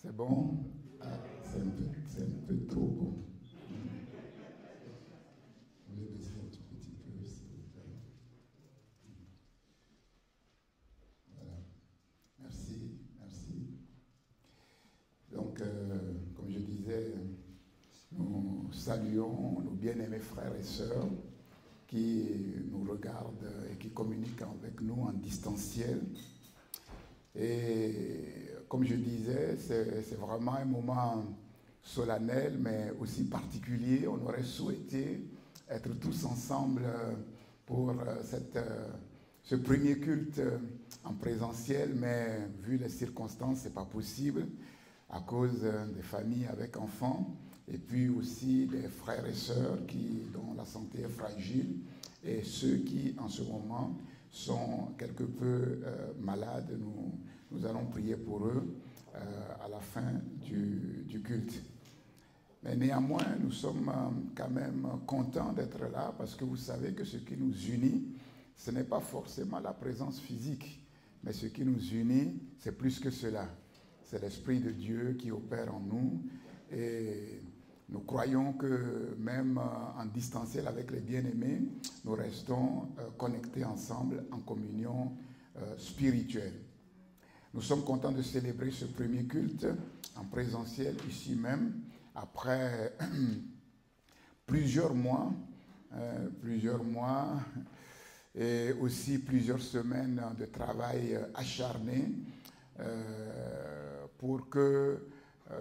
C'est bon? Ah, c'est un peu trop bon. Vous voulez baisser un tout petit peu, s'il vous plaît. Voilà. Merci, merci. Donc, comme je disais, nous saluons nos bien-aimés frères et sœurs qui nous regardent et qui communiquent avec nous en distanciel. Et comme je disais, c'est vraiment un moment solennel, mais aussi particulier. On aurait souhaité être tous ensemble pour ce premier culte en présentiel, mais vu les circonstances, ce n'est pas possible à cause des familles avec enfants et puis aussi des frères et sœurs dont la santé est fragile et ceux qui, en ce moment, sont quelque peu malades. Nous allons prier pour eux à la fin du culte. Mais néanmoins, nous sommes quand même contents d'être là parce que vous savez que ce qui nous unit, ce n'est pas forcément la présence physique, mais ce qui nous unit, c'est plus que cela. C'est l'Esprit de Dieu qui opère en nous et nous croyons que même en distanciel avec les bien-aimés, nous restons connectés ensemble en communion spirituelle. Nous sommes contents de célébrer ce premier culte en présentiel ici même, après plusieurs mois et aussi plusieurs semaines de travail acharné pour que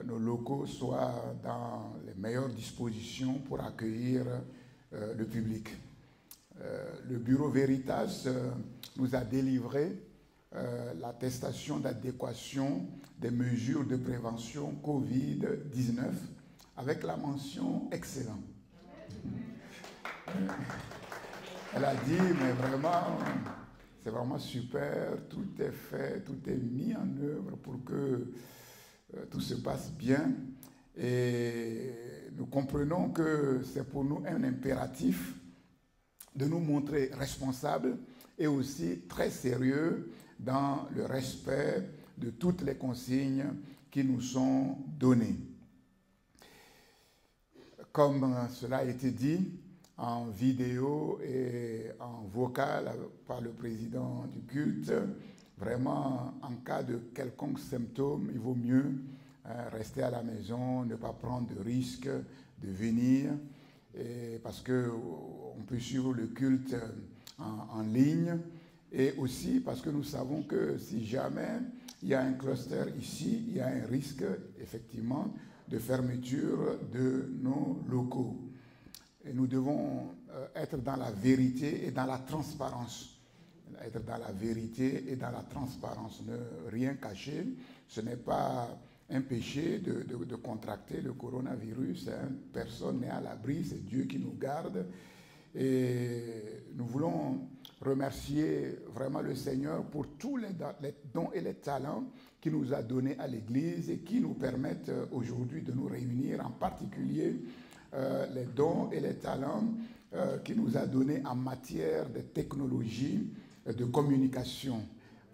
nos locaux soient dans les meilleures dispositions pour accueillir le public. Le Bureau Veritas nous a délivré l'attestation d'adéquation des mesures de prévention Covid-19 avec la mention excellent. Elle a dit, mais vraiment, c'est vraiment super, tout est fait, tout est mis en œuvre pour que tout se passe bien. Et nous comprenons que c'est pour nous un impératif de nous montrer responsables et aussi très sérieux dans le respect de toutes les consignes qui nous sont données. Comme cela a été dit en vidéo et en vocal par le président du culte, vraiment en cas de quelconque symptôme, il vaut mieux rester à la maison, ne pas prendre de risque de venir, parce qu'on peut suivre le culte en ligne, et aussi parce que nous savons que si jamais il y a un cluster ici, il y a un risque effectivement de fermeture de nos locaux. Et nous devons être dans la vérité et dans la transparence. Être dans la vérité et dans la transparence, ne rien cacher. Ce n'est pas un péché de contracter le coronavirus. Hein. Personne n'est à l'abri, c'est Dieu qui nous garde. Et nous voulons remercier vraiment le Seigneur pour tous les dons et les talents qu'il nous a donnés à l'Église et qui nous permettent aujourd'hui de nous réunir, en particulier les dons et les talents qu'il nous a donnés en matière de technologie, de communication.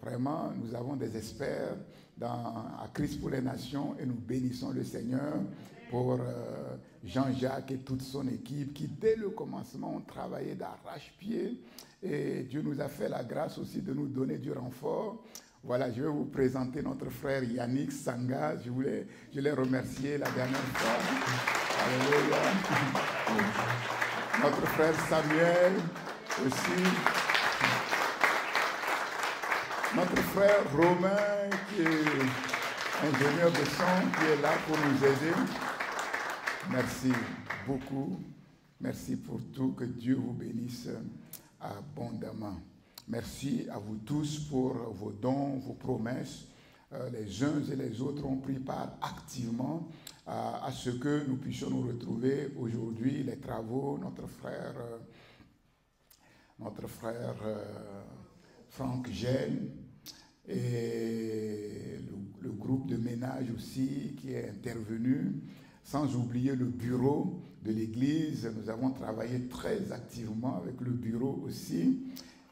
Vraiment, nous avons des experts à Christ pour les Nations et nous bénissons le Seigneur pour Jean-Jacques et toute son équipe qui, dès le commencement, ont travaillé d'arrache-pied. Et Dieu nous a fait la grâce aussi de nous donner du renfort. Voilà, je vais vous présenter notre frère Yannick Sanga. Je l'ai remercié la dernière fois. Alléluia. Notre frère Samuel aussi. Notre frère Romain, qui est ingénieur de son, qui est là pour nous aider. Merci beaucoup. Merci pour tout. Que Dieu vous bénisse abondamment. Merci à vous tous pour vos dons, vos promesses. Les uns et les autres ont pris part activement à ce que nous puissions nous retrouver aujourd'hui. Les travaux, notre frère Franck Gênes et le groupe de ménage aussi qui est intervenu, sans oublier le bureau de l'Église. Nous avons travaillé très activement avec le bureau aussi.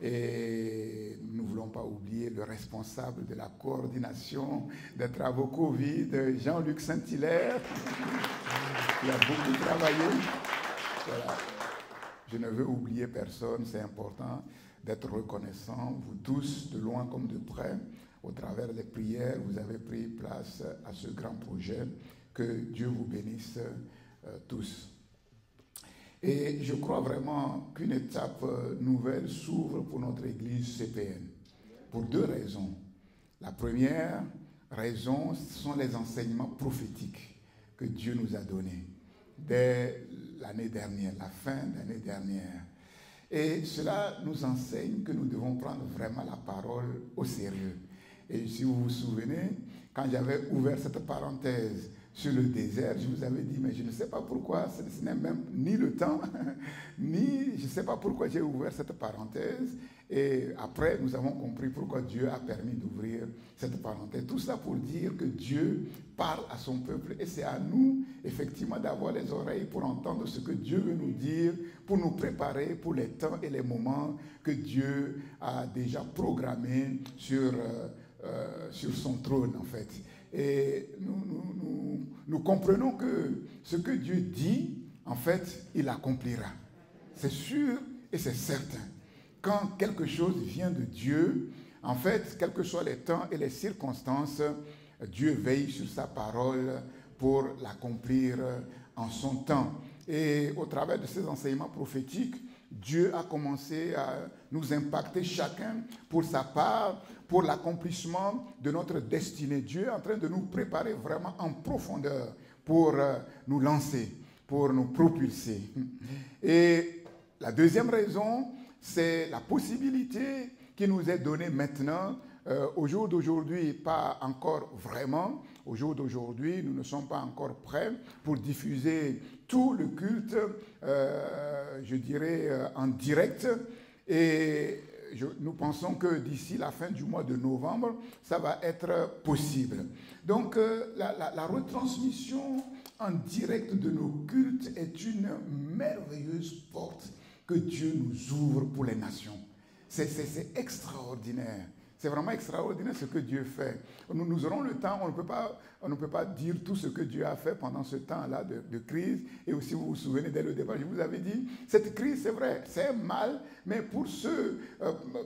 Et nous ne voulons pas oublier le responsable de la coordination des travaux Covid, Jean-Luc Saint-Hilaire, qui a beaucoup travaillé. Voilà. Je ne veux oublier personne, c'est important d'être reconnaissant, vous tous, de loin comme de près, au travers des prières, vous avez pris place à ce grand projet. Que Dieu vous bénisse tous. Et je crois vraiment qu'une étape nouvelle s'ouvre pour notre Église CPN, pour deux raisons. La première raison, ce sont les enseignements prophétiques que Dieu nous a donnés dès l'année dernière, la fin de l'année dernière. Et cela nous enseigne que nous devons prendre vraiment la parole au sérieux. Et si vous vous souvenez, quand j'avais ouvert cette parenthèse sur le désert, je vous avais dit, mais je ne sais pas pourquoi, ce n'est même ni le temps, ni je ne sais pas pourquoi j'ai ouvert cette parenthèse. Et après, nous avons compris pourquoi Dieu a permis d'ouvrir cette parenthèse. Tout ça pour dire que Dieu parle à son peuple et c'est à nous, effectivement, d'avoir les oreilles pour entendre ce que Dieu veut nous dire, pour nous préparer pour les temps et les moments que Dieu a déjà programmés sur son trône, en fait. Et nous comprenons que ce que Dieu dit, en fait, il accomplira. C'est sûr et c'est certain. Quand quelque chose vient de Dieu, en fait, quels que soient les temps et les circonstances, Dieu veille sur sa parole pour l'accomplir en son temps. Et au travers de ces enseignements prophétiques, Dieu a commencé à nous impacter chacun pour sa part, pour l'accomplissement de notre destinée. Dieu est en train de nous préparer vraiment en profondeur pour nous lancer, pour nous propulser. Et la deuxième raison, c'est la possibilité qui nous est donnée maintenant. Au jour d'aujourd'hui, pas encore vraiment. Au jour d'aujourd'hui, nous ne sommes pas encore prêts pour diffuser tout le culte, je dirais, en direct. Et nous pensons que d'ici la fin du mois de novembre, ça va être possible. Donc, la retransmission en direct de nos cultes est une merveilleuse porte que Dieu nous ouvre pour les nations. C'est extraordinaire. C'est vraiment extraordinaire ce que Dieu fait. Nous aurons le temps, on ne peut pas dire tout ce que Dieu a fait pendant ce temps-là de crise. Et aussi, vous vous souvenez, dès le départ, je vous avais dit, cette crise, c'est vrai, c'est mal, mais pour ceux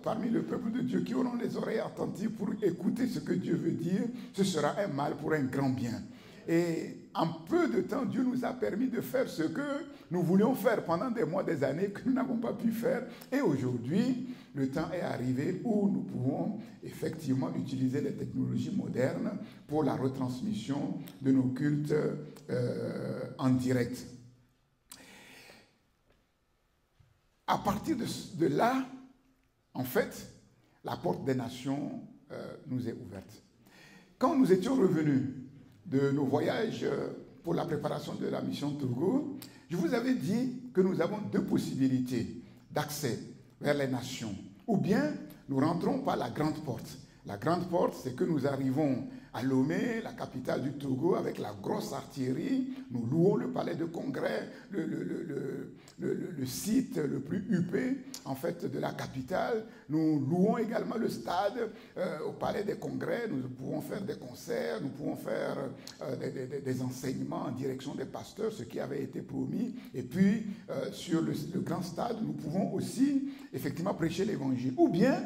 parmi le peuple de Dieu qui auront les oreilles attentives pour écouter ce que Dieu veut dire, ce sera un mal pour un grand bien. Et en peu de temps, Dieu nous a permis de faire ce que nous voulions faire pendant des mois, des années, que nous n'avons pas pu faire. Et aujourd'hui, le temps est arrivé où nous pouvons effectivement utiliser les technologies modernes pour la retransmission de nos cultes en direct. À partir de là, en fait, la porte des nations nous est ouverte. Quand nous étions revenus de nos voyages pour la préparation de la mission Togo, je vous avais dit que nous avons deux possibilités d'accès vers les nations. Ou bien nous rentrons par la grande porte. La grande porte, c'est que nous arrivons à Lomé, la capitale du Togo, avec la grosse artillerie. Nous louons le palais de congrès, le site le plus huppé, en fait, de la capitale. Nous louons également le stade au palais des congrès. Nous pouvons faire des concerts, nous pouvons faire des enseignements en direction des pasteurs, ce qui avait été promis. Et puis, sur le grand stade, nous pouvons aussi, effectivement, prêcher l'évangile. Ou bien,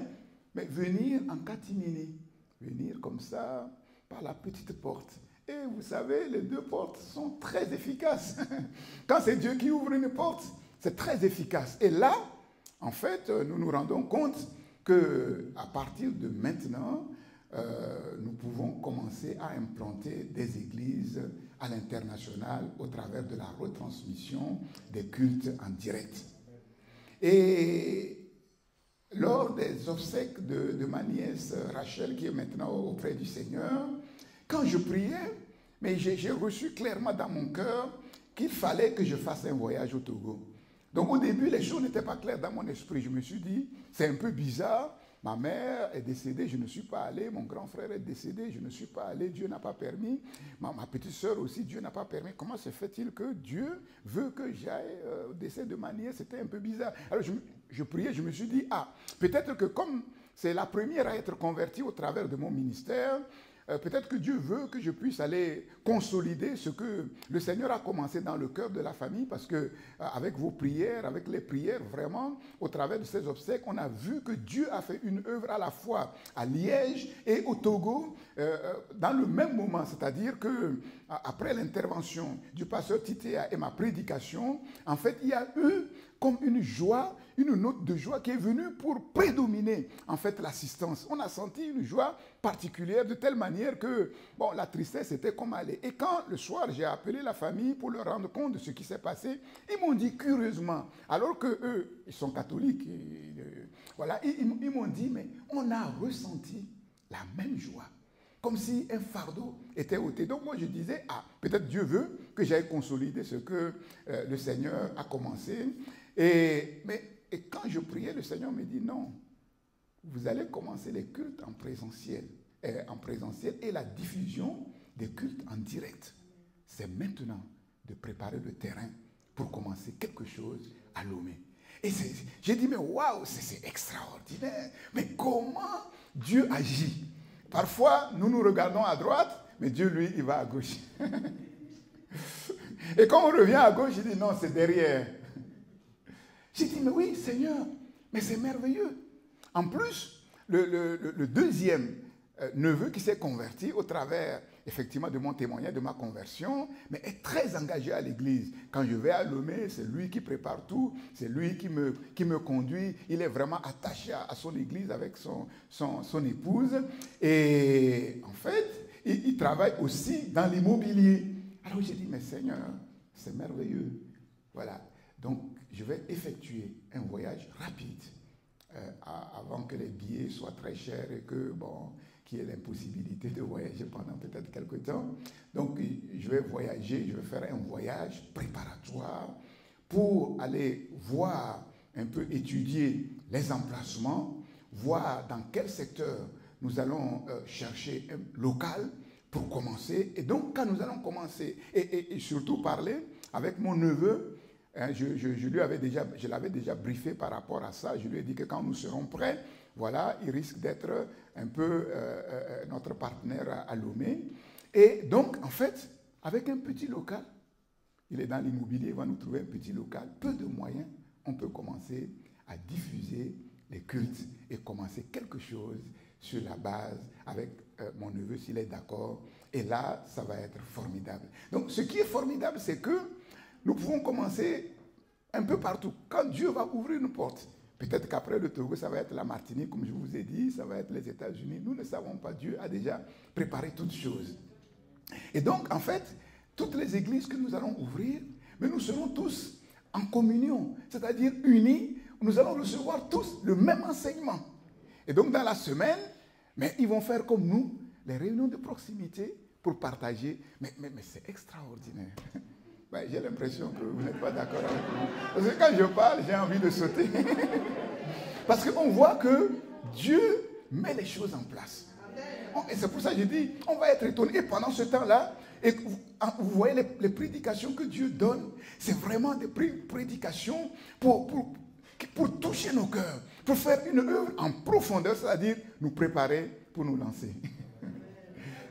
mais venir en catimini, venir comme ça, par la petite porte. Et vous savez, les deux portes sont très efficaces. Quand c'est Dieu qui ouvre une porte, c'est très efficace. Et là, en fait, nous nous rendons compte qu'à partir de maintenant, nous pouvons commencer à implanter des églises à l'international au travers de la retransmission des cultes en direct. Et lors des obsèques de ma nièce Rachel, qui est maintenant auprès du Seigneur, quand je priais, mais j'ai reçu clairement dans mon cœur qu'il fallait que je fasse un voyage au Togo. Donc au début, les choses n'étaient pas claires dans mon esprit. Je me suis dit, c'est un peu bizarre, ma mère est décédée, je ne suis pas allé, mon grand frère est décédé, je ne suis pas allé, Dieu n'a pas permis, ma petite sœur aussi, Dieu n'a pas permis. Comment se fait-il que Dieu veut que j'aille au décès de ma nièce? C'était un peu bizarre. Alors je priais, je me suis dit, ah, peut-être que comme c'est la première à être convertie au travers de mon ministère, peut-être que Dieu veut que je puisse aller consolider ce que le Seigneur a commencé dans le cœur de la famille, parce que avec vos prières, avec les prières, vraiment, au travers de ces obsèques, on a vu que Dieu a fait une œuvre à la fois à Liège et au Togo, dans le même moment. C'est-à-dire que après l'intervention du pasteur Titea et ma prédication, en fait, il y a eu comme une joie, une note de joie qui est venue pour prédominer en fait l'assistance. On a senti une joie particulière de telle manière que bon, la tristesse était comme allée. Et quand le soir j'ai appelé la famille pour leur rendre compte de ce qui s'est passé, ils m'ont dit curieusement, alors que eux ils sont catholiques, voilà, ils m'ont dit mais on a ressenti la même joie. Comme si un fardeau était ôté. Donc moi je disais, ah, peut-être Dieu veut que j'aille consolider ce que le Seigneur a commencé. Et quand je priais, le Seigneur me dit, non, vous allez commencer les cultes en présentiel et la diffusion des cultes en direct. C'est maintenant de préparer le terrain pour commencer quelque chose à Lomé. Et j'ai dit, mais waouh, c'est extraordinaire. Mais comment Dieu agit? Parfois, nous nous regardons à droite, mais Dieu, lui, il va à gauche. Et quand on revient à gauche, il dit, non, c'est derrière. J'ai dit, mais oui, Seigneur, mais c'est merveilleux. En plus, le deuxième neveu qui s'est converti au travers, effectivement, de mon témoignage, de ma conversion, mais est très engagé à l'église. Quand je vais à Lomé, c'est lui qui prépare tout, c'est lui qui me conduit. Il est vraiment attaché à son église avec son épouse. Et en fait, il travaille aussi dans l'immobilier. Alors j'ai dit, mais Seigneur, c'est merveilleux. Voilà. Donc, je vais effectuer un voyage rapide avant que les billets soient très chers et que, bon, qu'il y ait l'impossibilité de voyager pendant peut-être quelques temps. Donc, je vais voyager, je vais faire un voyage préparatoire pour aller voir, un peu étudier les emplacements, voir dans quel secteur nous allons chercher un local pour commencer. Et donc, quand nous allons commencer, et surtout parler avec mon neveu, hein, je l'avais déjà briefé par rapport à ça. Je lui ai dit que quand nous serons prêts, voilà, il risque d'être un peu notre partenaire à Lomé. Et donc, en fait, avec un petit local, il est dans l'immobilier, il va nous trouver un petit local, peu de moyens, on peut commencer à diffuser les cultes et commencer quelque chose sur la base avec mon neveu s'il est d'accord. Et là, ça va être formidable. Donc, ce qui est formidable, c'est que nous pouvons commencer un peu partout. Quand Dieu va ouvrir une porte, peut-être qu'après le Togo, ça va être la Martinique, comme je vous ai dit, ça va être les États-Unis. Nous ne savons pas. Dieu a déjà préparé toutes choses. Et donc, en fait, toutes les églises que nous allons ouvrir, mais nous serons tous en communion, c'est-à-dire unis. Nous allons recevoir tous le même enseignement. Et donc, dans la semaine, mais ils vont faire comme nous, les réunions de proximité pour partager. Mais c'est extraordinaire. Ben, j'ai l'impression que vous n'êtes pas d'accord avec moi. Parce que quand je parle, j'ai envie de sauter. Parce qu'on voit que Dieu met les choses en place. Et c'est pour ça que je dis, on va être étonné. Et pendant ce temps-là, et vous voyez les prédications que Dieu donne, c'est vraiment des prédications pour toucher nos cœurs, pour faire une œuvre en profondeur, c'est-à-dire nous préparer pour nous lancer.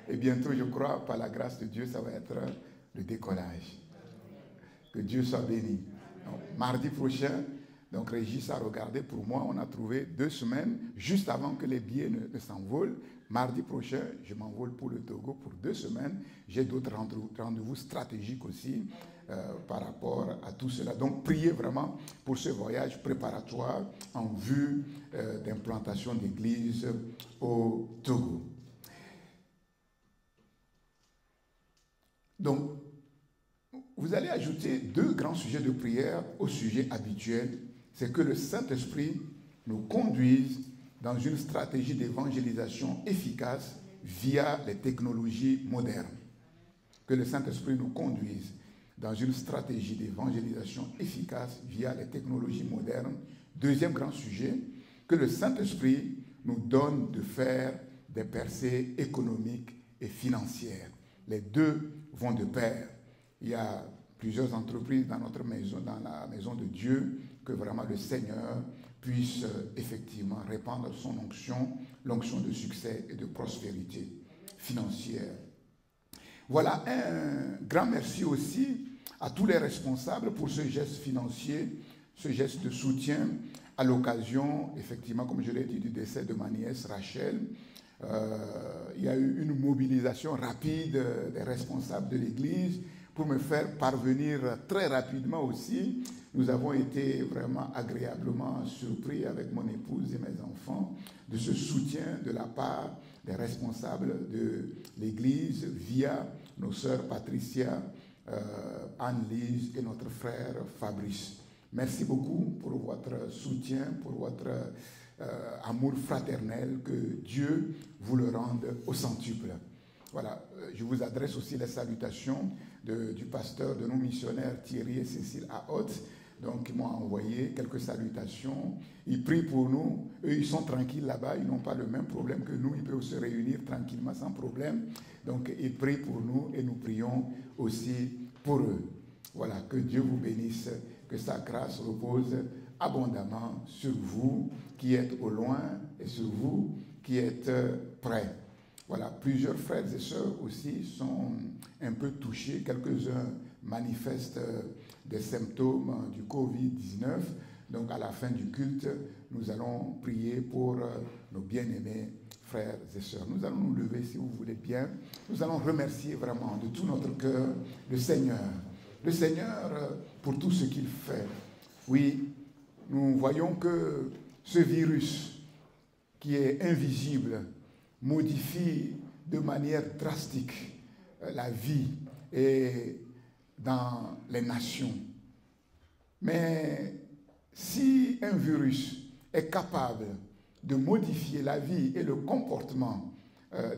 Et bientôt, je crois, par la grâce de Dieu, ça va être le décollage. Que Dieu soit béni. Donc, mardi prochain, donc Régis a regardé pour moi, on a trouvé 2 semaines, juste avant que les billets ne s'envolent. Mardi prochain, je m'envole pour le Togo pour 2 semaines. J'ai d'autres rendez-vous stratégiques aussi par rapport à tout cela. Donc, priez vraiment pour ce voyage préparatoire en vue d'implantation d'église au Togo. Donc, vous allez ajouter 2 grands sujets de prière au sujet habituel. C'est que le Saint-Esprit nous conduise dans une stratégie d'évangélisation efficace via les technologies modernes. Que le Saint-Esprit nous conduise dans une stratégie d'évangélisation efficace via les technologies modernes. 2e grand sujet, que le Saint-Esprit nous donne de faire des percées économiques et financières. Les deux vont de pair. Il y a plusieurs entreprises dans notre maison, dans la maison de Dieu, que vraiment le Seigneur puisse effectivement répandre son onction, l'onction de succès et de prospérité financière. Voilà, un grand merci aussi à tous les responsables pour ce geste financier, ce geste de soutien à l'occasion, effectivement, comme je l'ai dit, du décès de ma nièce Rachel. Il y a eu une mobilisation rapide des responsables de l'Église pour me faire parvenir très rapidement aussi. Nous avons été vraiment agréablement surpris avec mon épouse et mes enfants de ce soutien de la part des responsables de l'Église via nos sœurs Patricia, Anne-Lise et notre frère Fabrice. Merci beaucoup pour votre soutien, pour votre amour fraternel, que Dieu vous le rende au centuple. Voilà, je vous adresse aussi les salutations du pasteur de nos missionnaires Thierry et Cécile à Haute. Donc, ils m'ont envoyé quelques salutations. Ils prient pour nous. Eux, ils sont tranquilles là-bas. Ils n'ont pas le même problème que nous. Ils peuvent se réunir tranquillement sans problème. Donc, ils prient pour nous et nous prions aussi pour eux. Voilà, que Dieu vous bénisse, que sa grâce repose abondamment sur vous qui êtes au loin et sur vous qui êtes près. Voilà, plusieurs frères et sœurs aussi sont un peu touchés. Quelques-uns manifestent des symptômes du Covid-19. Donc, à la fin du culte, nous allons prier pour nos bien-aimés frères et sœurs. Nous allons nous lever, si vous voulez bien. Nous allons remercier vraiment de tout notre cœur le Seigneur. Le Seigneur pour tout ce qu'il fait. Oui, nous voyons que ce virus qui est invisible modifie de manière drastique la vie et dans les nations. Mais si un virus est capable de modifier la vie et le comportement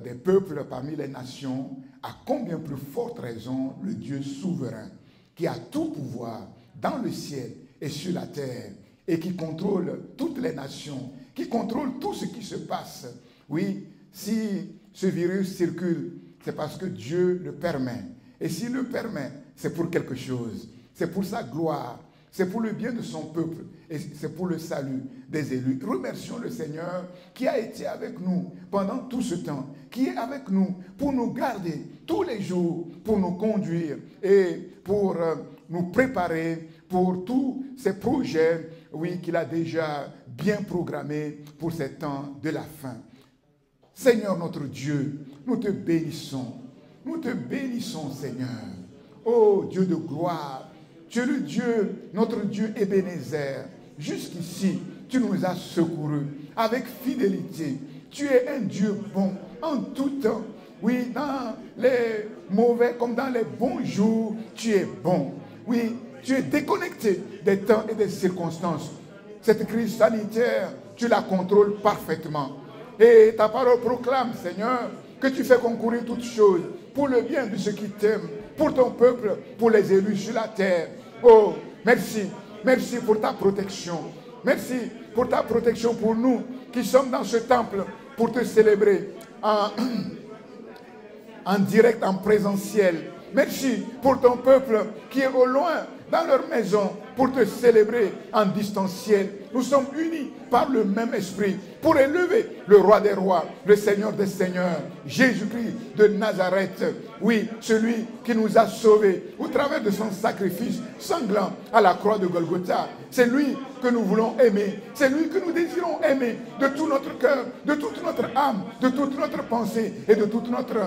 des peuples parmi les nations, à combien plus forte raison le Dieu souverain, qui a tout pouvoir dans le ciel et sur la terre, et qui contrôle toutes les nations, qui contrôle tout ce qui se passe. Oui, si ce virus circule, c'est parce que Dieu le permet. Et s'il le permet, c'est pour quelque chose. C'est pour sa gloire. C'est pour le bien de son peuple. Et c'est pour le salut des élus. Remercions le Seigneur qui a été avec nous pendant tout ce temps. Qui est avec nous pour nous garder tous les jours, pour nous conduire et pour nous préparer pour tous ces projets, oui, qu'il a déjà bien programmés pour ces temps de la fin. Seigneur notre Dieu, nous te bénissons. Nous te bénissons, Seigneur. Ô Dieu de gloire, tu es le Dieu, notre Dieu Ebenezer. Jusqu'ici, tu nous as secourus avec fidélité. Tu es un Dieu bon en tout temps. Oui, dans les mauvais comme dans les bons jours, tu es bon. Oui, tu es déconnecté des temps et des circonstances. Cette crise sanitaire, tu la contrôles parfaitement. Et ta parole proclame, Seigneur, que tu fais concourir toutes choses pour le bien de ceux qui t'aiment, pour ton peuple, pour les élus sur la terre. Oh, merci. Merci pour ta protection. Merci pour ta protection pour nous qui sommes dans ce temple pour te célébrer en direct, en présentiel. Merci pour ton peuple qui est au loin, dans leur maison, pour te célébrer en distanciel. Nous sommes unis par le même esprit pour élever le roi des rois, le Seigneur des seigneurs, Jésus-Christ de Nazareth. Oui, celui qui nous a sauvés au travers de son sacrifice sanglant à la croix de Golgotha. C'est lui que nous voulons aimer. C'est lui que nous désirons aimer de tout notre cœur, de toute notre âme, de toute notre pensée et de toute notre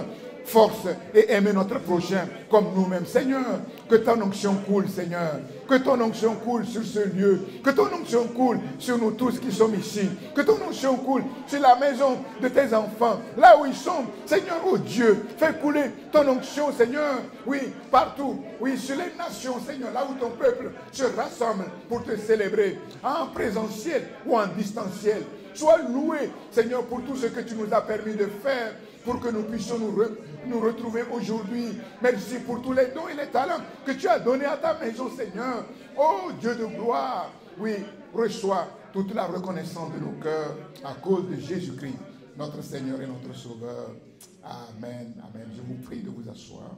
force, et aimer notre prochain comme nous-mêmes. Seigneur, que ton onction coule, Seigneur. Que ton onction coule sur ce lieu. Que ton onction coule sur nous tous qui sommes ici. Que ton onction coule sur la maison de tes enfants, là où ils sont. Seigneur, oh Dieu, fais couler ton onction, Seigneur. Oui, partout. Oui, sur les nations, Seigneur, là où ton peuple se rassemble pour te célébrer, en présentiel ou en distanciel. Sois loué, Seigneur, pour tout ce que tu nous as permis de faire, pour que nous puissions nous retrouver aujourd'hui. Merci pour tous les dons et les talents que tu as donnés à ta maison, Seigneur. Oh Dieu de gloire, oui, reçois toute la reconnaissance de nos cœurs à cause de Jésus-Christ, notre Seigneur et notre Sauveur. Amen, amen. Je vous prie de vous asseoir.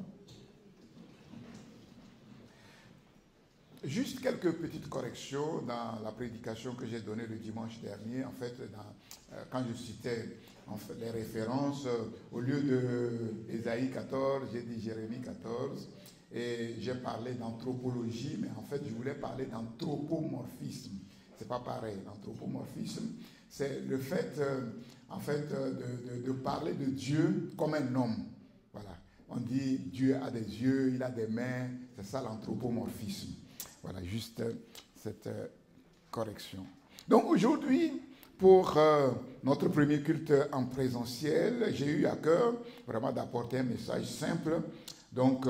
Juste quelques petites corrections dans la prédication que j'ai donnée le dimanche dernier. En fait, quand je citais les références, au lieu de Ésaïe 14, j'ai dit Jérémie 14. Et j'ai parlé d'anthropologie, mais en fait, je voulais parler d'anthropomorphisme. Ce n'est pas pareil. L'anthropomorphisme, c'est le fait, de parler de Dieu comme un homme. Voilà. On dit Dieu a des yeux, il a des mains. C'est ça l'anthropomorphisme. Voilà, juste cette correction. Donc aujourd'hui, pour notre premier culte en présentiel, j'ai eu à cœur vraiment d'apporter un message simple. Donc,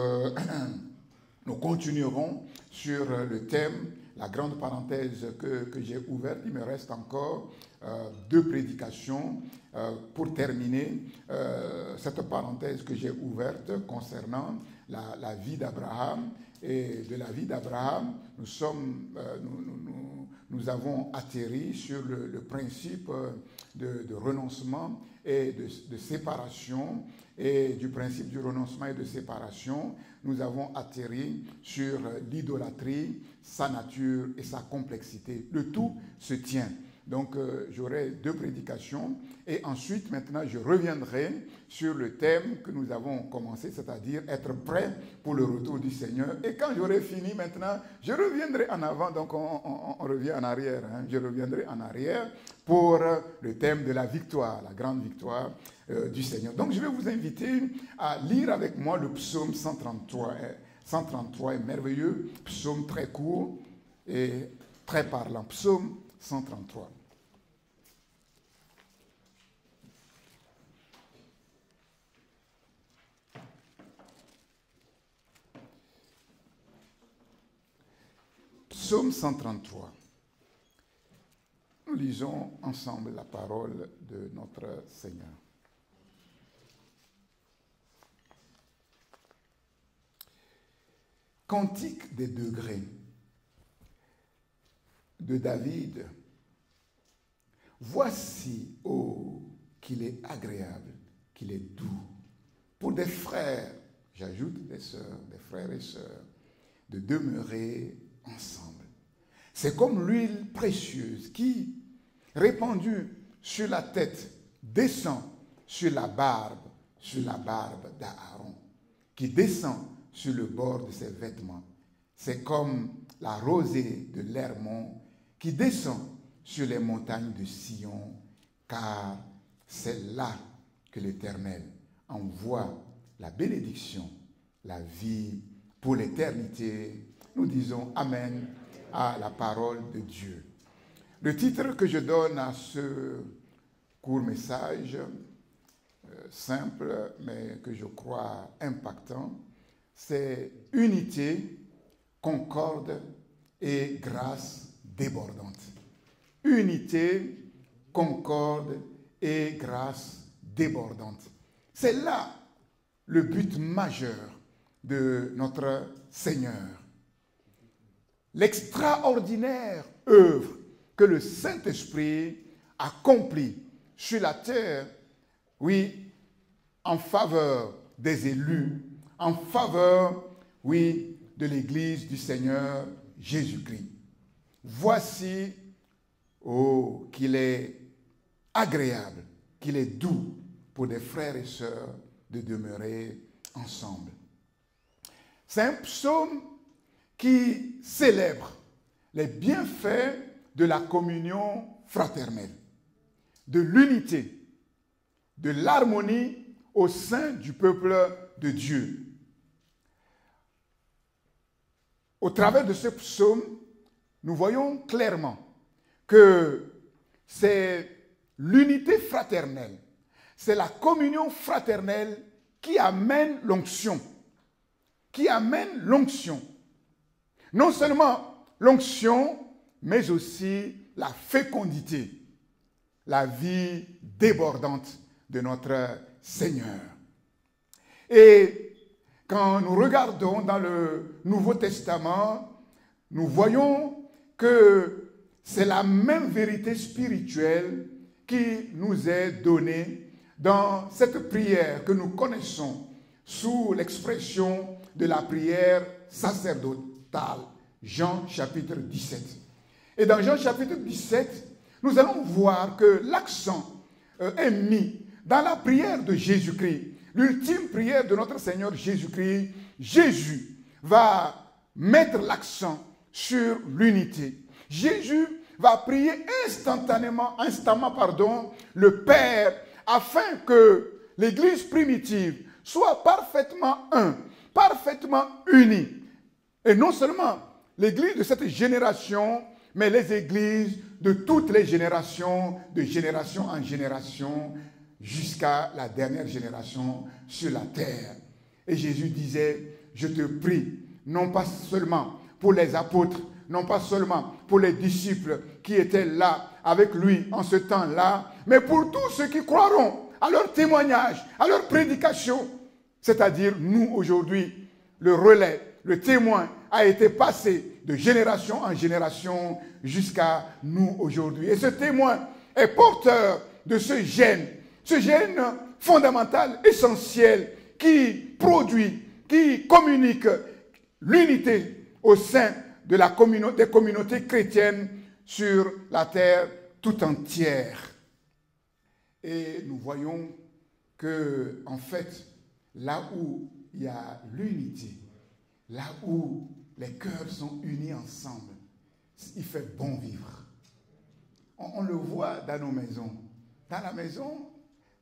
nous continuerons sur le thème, la grande parenthèse que j'ai ouverte. Il me reste encore 2 prédications pour terminer cette parenthèse que j'ai ouverte concernant la vie d'Abraham. Et de la vie d'Abraham, nous avons atterri sur le principe de renoncement et de séparation. Et du principe du renoncement et de séparation, nous avons atterri sur l'idolâtrie, sa nature et sa complexité. Le tout se tient. Donc, j'aurai 2 prédications et ensuite, maintenant, je reviendrai sur le thème que nous avons commencé, c'est-à-dire être prêt pour le retour du Seigneur. Et quand j'aurai fini maintenant, je reviendrai en avant, donc on revient en arrière. Hein. Je reviendrai en arrière pour le thème de la victoire, la grande victoire du Seigneur. Donc, je vais vous inviter à lire avec moi le psaume 133. 133 est merveilleux, psaume très court et très parlant. Psaume 133. Psaume 133. Nous lisons ensemble la parole de notre Seigneur. Cantique des degrés de David. Voici, oh, qu'il est agréable, qu'il est doux. Pour des frères, j'ajoute des sœurs, des frères et sœurs, de demeurer ensemble. C'est comme l'huile précieuse qui, répandue sur la tête, descend sur la barbe d'Aaron, qui descend sur le bord de ses vêtements. C'est comme la rosée de l'Hermon qui descend sur les montagnes de Sion, car c'est là que l'Éternel envoie la bénédiction, la vie pour l'éternité. Nous disons Amen à la parole de Dieu. Le titre que je donne à ce court message, simple, mais que je crois impactant, c'est unité, concorde et grâce débordante. Unité, concorde et grâce débordante. C'est là le but majeur de notre Seigneur. L'extraordinaire œuvre que le Saint-Esprit accomplit sur la terre, oui, en faveur des élus, en faveur, oui, de l'Église du Seigneur Jésus-Christ. Voici, oh, qu'il est agréable, qu'il est doux pour des frères et sœurs de demeurer ensemble. C'est un psaume qui célèbre les bienfaits de la communion fraternelle, de l'unité, de l'harmonie au sein du peuple de Dieu. Au travers de ce psaume, nous voyons clairement que c'est l'unité fraternelle, c'est la communion fraternelle qui amène l'onction. Qui amène l'onction. Non seulement l'onction, mais aussi la fécondité, la vie débordante de notre Seigneur. Et quand nous regardons dans le Nouveau Testament, nous voyons que c'est la même vérité spirituelle qui nous est donnée dans cette prière que nous connaissons sous l'expression de la prière sacerdotale, Jean chapitre 17. Et dans Jean chapitre 17, nous allons voir que l'accent est mis dans la prière de Jésus-Christ, l'ultime prière de notre Seigneur Jésus-Christ. Jésus va mettre l'accent sur l'unité. Jésus va prier instamment, le Père, afin que l'Église primitive soit parfaitement un, parfaitement unie. Et non seulement l'Église de cette génération, mais les églises de toutes les générations, de génération en génération, jusqu'à la dernière génération sur la terre. Et Jésus disait, je te prie, non pas seulement pour les apôtres, non pas seulement pour les disciples qui étaient là avec lui en ce temps-là, mais pour tous ceux qui croiront à leur témoignage, à leur prédication. C'est-à-dire, nous aujourd'hui, le relais, le témoin a été passé de génération en génération jusqu'à nous aujourd'hui. Et ce témoin est porteur de ce gène fondamental, essentiel, qui produit, qui communique l'unité au sein de des communautés chrétiennes sur la terre tout entière. Et nous voyons que, en fait, là où il y a l'unité, là où les cœurs sont unis ensemble, il fait bon vivre. On le voit dans nos maisons. Dans la maison,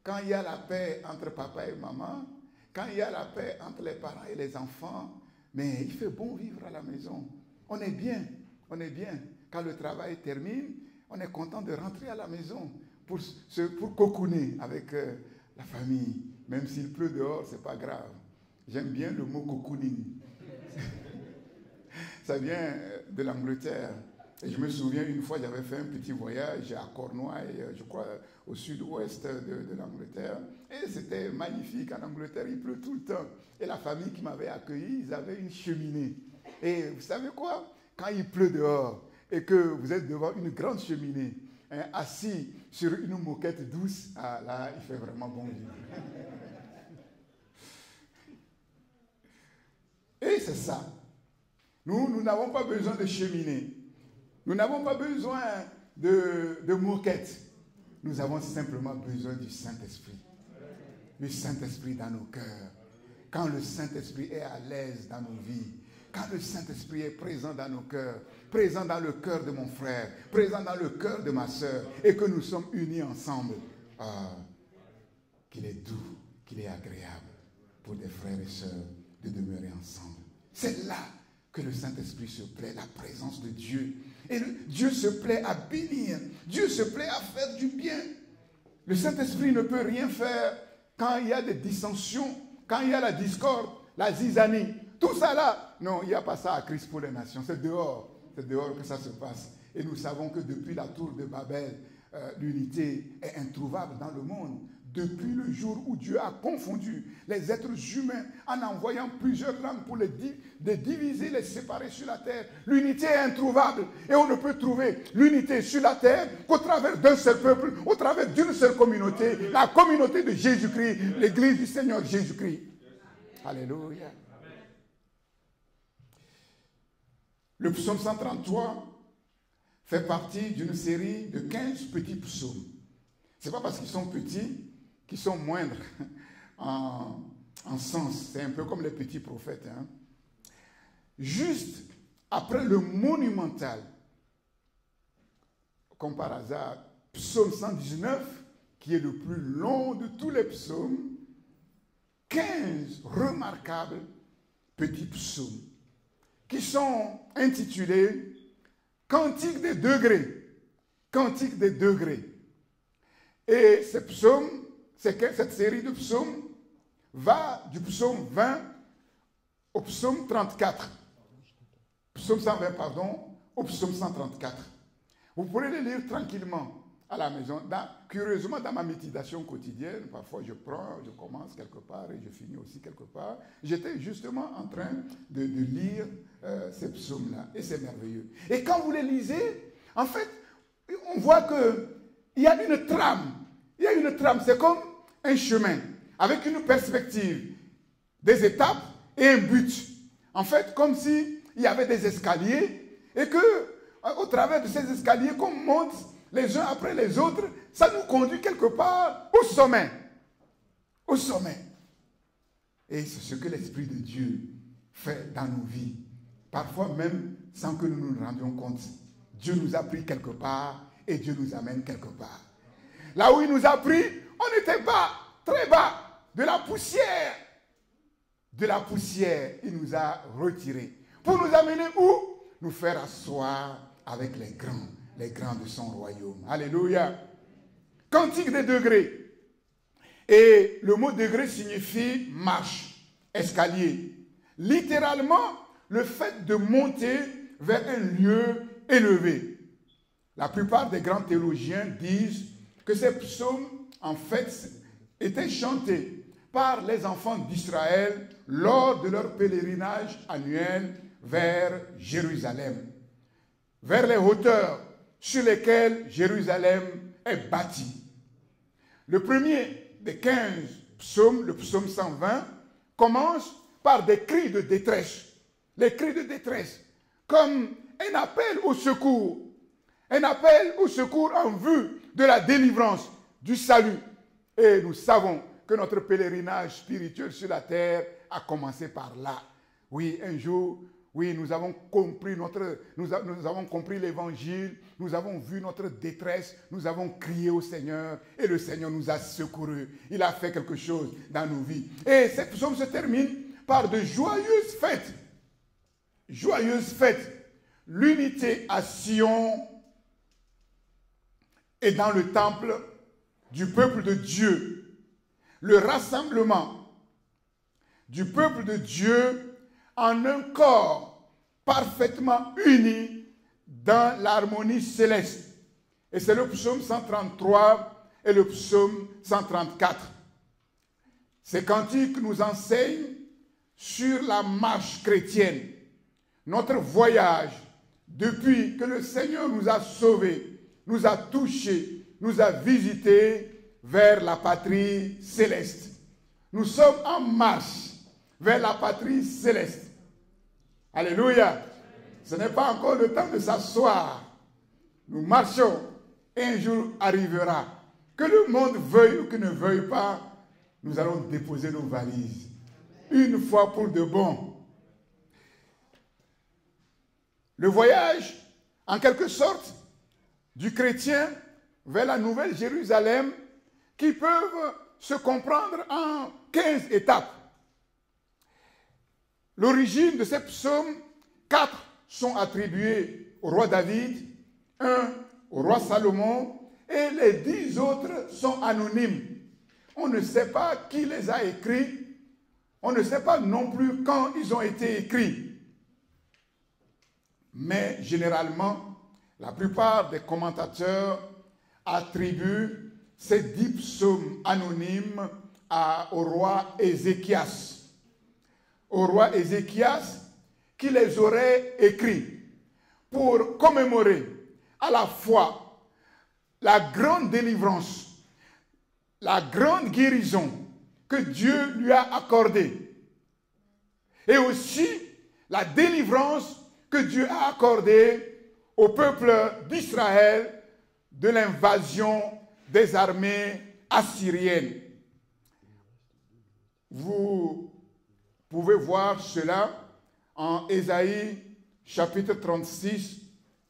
quand il y a la paix entre papa et maman, quand il y a la paix entre les parents et les enfants, mais il fait bon vivre à la maison. On est bien, on est bien. Quand le travail termine, on est content de rentrer à la maison pour cocooner avec la famille. Même s'il pleut dehors, ce n'est pas grave. J'aime bien le mot cocooning. Ça vient de l'Angleterre. Et je me souviens, une fois, j'avais fait un petit voyage à Cornouailles, je crois, au sud-ouest de l'Angleterre. Et c'était magnifique. En Angleterre, il pleut tout le temps. Et la famille qui m'avait accueilli, ils avaient une cheminée. Et vous savez quoi? Quand il pleut dehors et que vous êtes devant une grande cheminée, hein, assis sur une moquette douce, ah, là, il fait vraiment bon vivre. Et c'est ça. Nous n'avons pas besoin de cheminée. Nous n'avons pas besoin de moquette. Nous avons simplement besoin du Saint-Esprit. Le Saint-Esprit dans nos cœurs. Quand le Saint-Esprit est à l'aise dans nos vies, quand le Saint-Esprit est présent dans nos cœurs, présent dans le cœur de mon frère, présent dans le cœur de ma soeur, et que nous sommes unis ensemble, qu'il est doux, qu'il est agréable pour des frères et sœurs de demeurer ensemble. C'est là que le Saint-Esprit se plaît, la présence de Dieu. Et Dieu se plaît à bénir, Dieu se plaît à faire du bien. Le Saint-Esprit ne peut rien faire quand il y a des dissensions, quand il y a la discorde, la zizanie. Tout ça là, non, il n'y a pas ça à Christ pour les nations. C'est dehors que ça se passe. Et nous savons que depuis la tour de Babel, l'unité est introuvable dans le monde. Depuis le jour où Dieu a confondu les êtres humains en envoyant plusieurs langues pour les diviser, les séparer sur la terre, l'unité est introuvable. Et on ne peut trouver l'unité sur la terre qu'au travers d'un seul peuple, au travers d'une seule communauté, la communauté de Jésus-Christ, l'église du Seigneur Jésus-Christ. Alléluia. Le psaume 133 fait partie d'une série de 15 petits psaumes. Ce n'est pas parce qu'ils sont petits qu'ils sont moindres en sens. C'est un peu comme les petits prophètes. Hein. Juste après le monumental, comme par hasard, psaume 119, qui est le plus long de tous les psaumes, 15 remarquables petits psaumes qui sont intitulés Cantique des degrés. Cantique des degrés. Et ces psaumes, cette série de psaumes va du psaume 20 au psaume 34. Psaume 120, pardon, au psaume 134. Vous pourrez les lire tranquillement à la maison. Curieusement, dans ma méditation quotidienne, parfois je commence quelque part et je finis aussi quelque part. J'étais justement en train de lire ces psaumes-là. Et c'est merveilleux. Et quand vous les lisez, En fait, on voit qu'il y a une trame. Il y a une trame, c'est comme un chemin, avec une perspective, des étapes et un but. En fait, comme s'il y avait des escaliers et qu'au travers de ces escaliers, qu'on monte les uns après les autres, ça nous conduit quelque part au sommet. Au sommet. Et c'est ce que l'Esprit de Dieu fait dans nos vies. Parfois même sans que nous nous rendions compte. Dieu nous a pris quelque part et Dieu nous amène quelque part. Là où il nous a pris, on était bas, très bas, de la poussière. De la poussière, il nous a retirés. Pour nous amener où? Nous faire asseoir avec les grands de son royaume. Alléluia. Cantique des degrés. Et le mot degré signifie marche, escalier. Littéralement, le fait de monter vers un lieu élevé. La plupart des grands théologiens disent que ces psaumes, en fait, étaient chantés par les enfants d'Israël lors de leur pèlerinage annuel vers Jérusalem, vers les hauteurs sur lesquelles Jérusalem est bâtie. Le premier des 15 psaumes, le psaume 120, commence par des cris de détresse. Les cris de détresse, comme un appel au secours. Un appel au secours en vue de la délivrance, du salut. Et nous savons que notre pèlerinage spirituel sur la terre a commencé par là. Oui, un jour, oui, nous avons compris l'évangile, nous avons vu notre détresse, nous avons crié au Seigneur et le Seigneur nous a secourus. Il a fait quelque chose dans nos vies. Et cette psaume se termine par de joyeuses fêtes. Joyeuses fêtes. L'unité à Sion et dans le temple du peuple de Dieu. Le rassemblement du peuple de Dieu en un corps parfaitement uni dans l'harmonie céleste. Et c'est le psaume 133 et le psaume 134. Ces cantiques nous enseignent sur la marche chrétienne, notre voyage depuis que le Seigneur nous a sauvés, nous a touchés, nous a visités vers la patrie céleste. Nous sommes en marche vers la patrie céleste. Alléluia. Ce n'est pas encore le temps de s'asseoir. Nous marchons et un jour arrivera. Que le monde veuille ou qu'il ne veuille pas, nous allons déposer nos valises. Une fois pour de bon. Le voyage, en quelque sorte, du chrétien vers la nouvelle Jérusalem, qui peuvent se comprendre en 15 étapes. L'origine de ces psaumes, 4 sont attribués au roi David, 1 au roi Salomon, et les 10 autres sont anonymes. On ne sait pas qui les a écrits, on ne sait pas non plus quand ils ont été écrits. Mais généralement, la plupart des commentateurs attribuent ces 10 psaumes anonymes au roi Ézéchias. Au roi Ézéchias qui les aurait écrits pour commémorer à la fois la grande délivrance, la grande guérison que Dieu lui a accordée et aussi la délivrance que Dieu a accordée au peuple d'Israël de l'invasion des armées assyriennes. Vous pouvez voir cela en Ésaïe chapitre 36,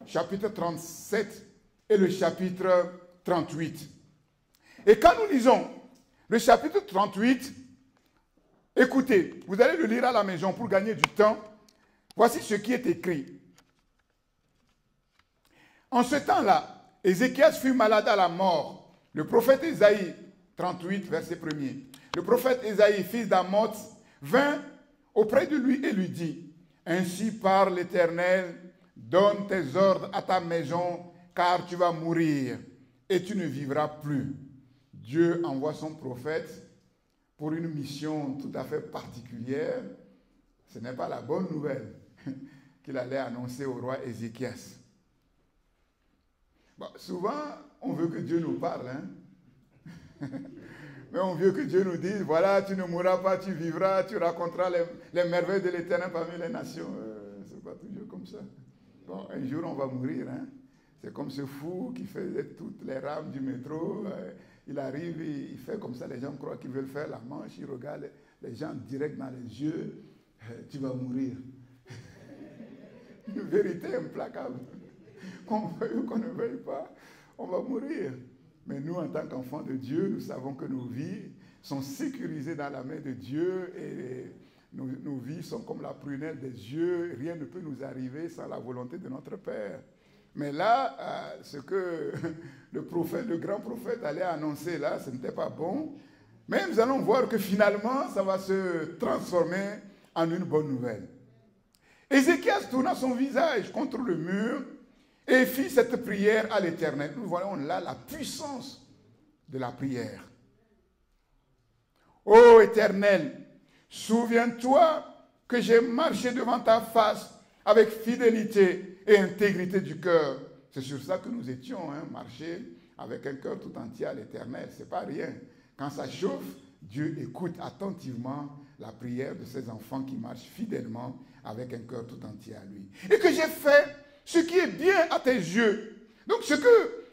chapitre 37 et le chapitre 38. Et quand nous lisons le chapitre 38, écoutez, vous allez le lire à la maison pour gagner du temps. Voici ce qui est écrit. En ce temps-là, Ézéchias fut malade à la mort. Le prophète Ésaïe, 38, verset 1er. Le prophète Ésaïe, fils d'Amoz, vint auprès de lui et lui dit, « Ainsi parle l'Éternel, donne tes ordres à ta maison, car tu vas mourir et tu ne vivras plus. » Dieu envoie son prophète pour une mission tout à fait particulière. Ce n'est pas la bonne nouvelle qu'il allait annoncer au roi Ézéchias. Bon, souvent, on veut que Dieu nous parle, hein? Mais on veut que Dieu nous dise, voilà, tu ne mourras pas, tu vivras, tu raconteras les merveilles de l'Éternel parmi les nations. C'est pas toujours comme ça. Bon, un jour, on va mourir, hein? C'est comme ce fou qui faisait toutes les rames du métro. Il arrive, il fait comme ça, les gens croient qu'ils veulent faire la manche, il regarde les gens direct dans les yeux. Tu vas mourir. Une vérité implacable. Qu'on veuille ou qu'on ne veuille pas, on va mourir. Mais nous, en tant qu'enfants de Dieu, nous savons que nos vies sont sécurisées dans la main de Dieu et nos vies sont comme la prunelle des yeux. Rien ne peut nous arriver sans la volonté de notre Père. Mais là, ce que le grand prophète allait annoncer là, ce n'était pas bon. Mais nous allons voir que finalement, ça va se transformer en une bonne nouvelle. Ézéchias tourna son visage contre le mur et fit cette prière à l'Éternel. Nous voyons là la puissance de la prière. Ô Éternel, souviens-toi que j'ai marché devant ta face avec fidélité et intégrité du cœur. C'est sur ça que nous étions, hein, marcher avec un cœur tout entier à l'Éternel. Ce n'est pas rien. Quand ça chauffe, Dieu écoute attentivement la prière de ses enfants qui marchent fidèlement avec un cœur tout entier à lui. Et que j'ai fait ce qui est bien à tes yeux. Donc ce que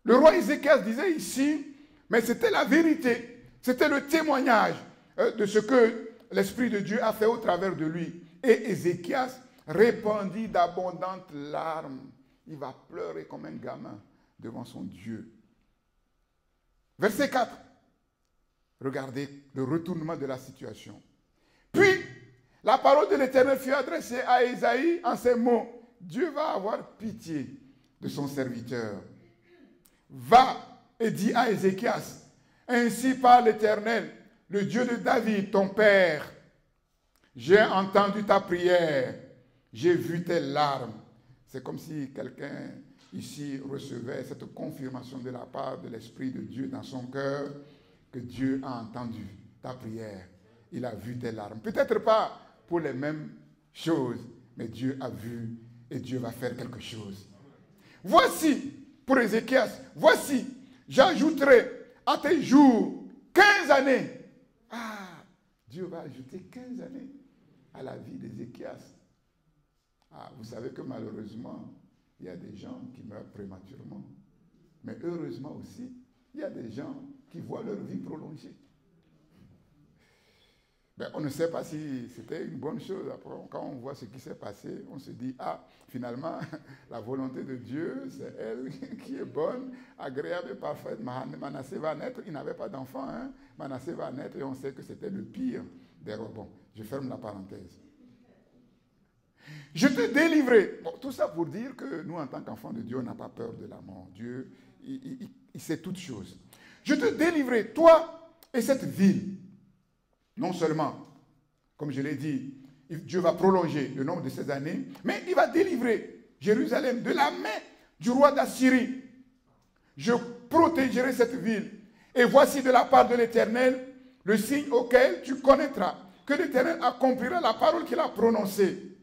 le roi Ézéchias disait ici, mais c'était la vérité. C'était le témoignage de ce que l'Esprit de Dieu a fait au travers de lui. Et Ézéchias répandit d'abondantes larmes. Il va pleurer comme un gamin devant son Dieu. Verset 4. Regardez le retournement de la situation. Puis, la parole de l'Éternel fut adressée à Ésaïe en ces mots. Dieu va avoir pitié de son serviteur. Va et dis à Ézéchias, ainsi parle l'Éternel, le Dieu de David, ton père. J'ai entendu ta prière, j'ai vu tes larmes. C'est comme si quelqu'un ici recevait cette confirmation de la part de l'Esprit de Dieu dans son cœur, que Dieu a entendu ta prière. Il a vu tes larmes. Peut-être pas pour les mêmes choses, mais Dieu a vu et Dieu va faire quelque chose. Voici, pour Ézéchias, voici, j'ajouterai à tes jours 15 années. Ah, Dieu va ajouter 15 années à la vie d'Ézéchias. Ah, vous savez que malheureusement, il y a des gens qui meurent prématurément. Mais heureusement aussi, il y a des gens qui voient leur vie prolongée. Ben, on ne sait pas si c'était une bonne chose. Après, quand on voit ce qui s'est passé, on se dit, ah, finalement, la volonté de Dieu, c'est elle qui est bonne, agréable et parfaite. Manassé va naître, il n'avait pas d'enfant. Hein? Manassé va naître et on sait que c'était le pire des rebonds. Je ferme la parenthèse. Je te délivrerai. Bon, tout ça pour dire que nous, en tant qu'enfants de Dieu, on n'a pas peur de la mort. Dieu, il sait toutes choses. Je te délivrerai, toi et cette ville. Non seulement, comme je l'ai dit, Dieu va prolonger le nombre de ces années, mais il va délivrer Jérusalem de la main du roi d'Assyrie. Je protégerai cette ville. Et voici de la part de l'Éternel le signe auquel tu connaîtras que l'Éternel accomplira la parole qu'il a prononcée.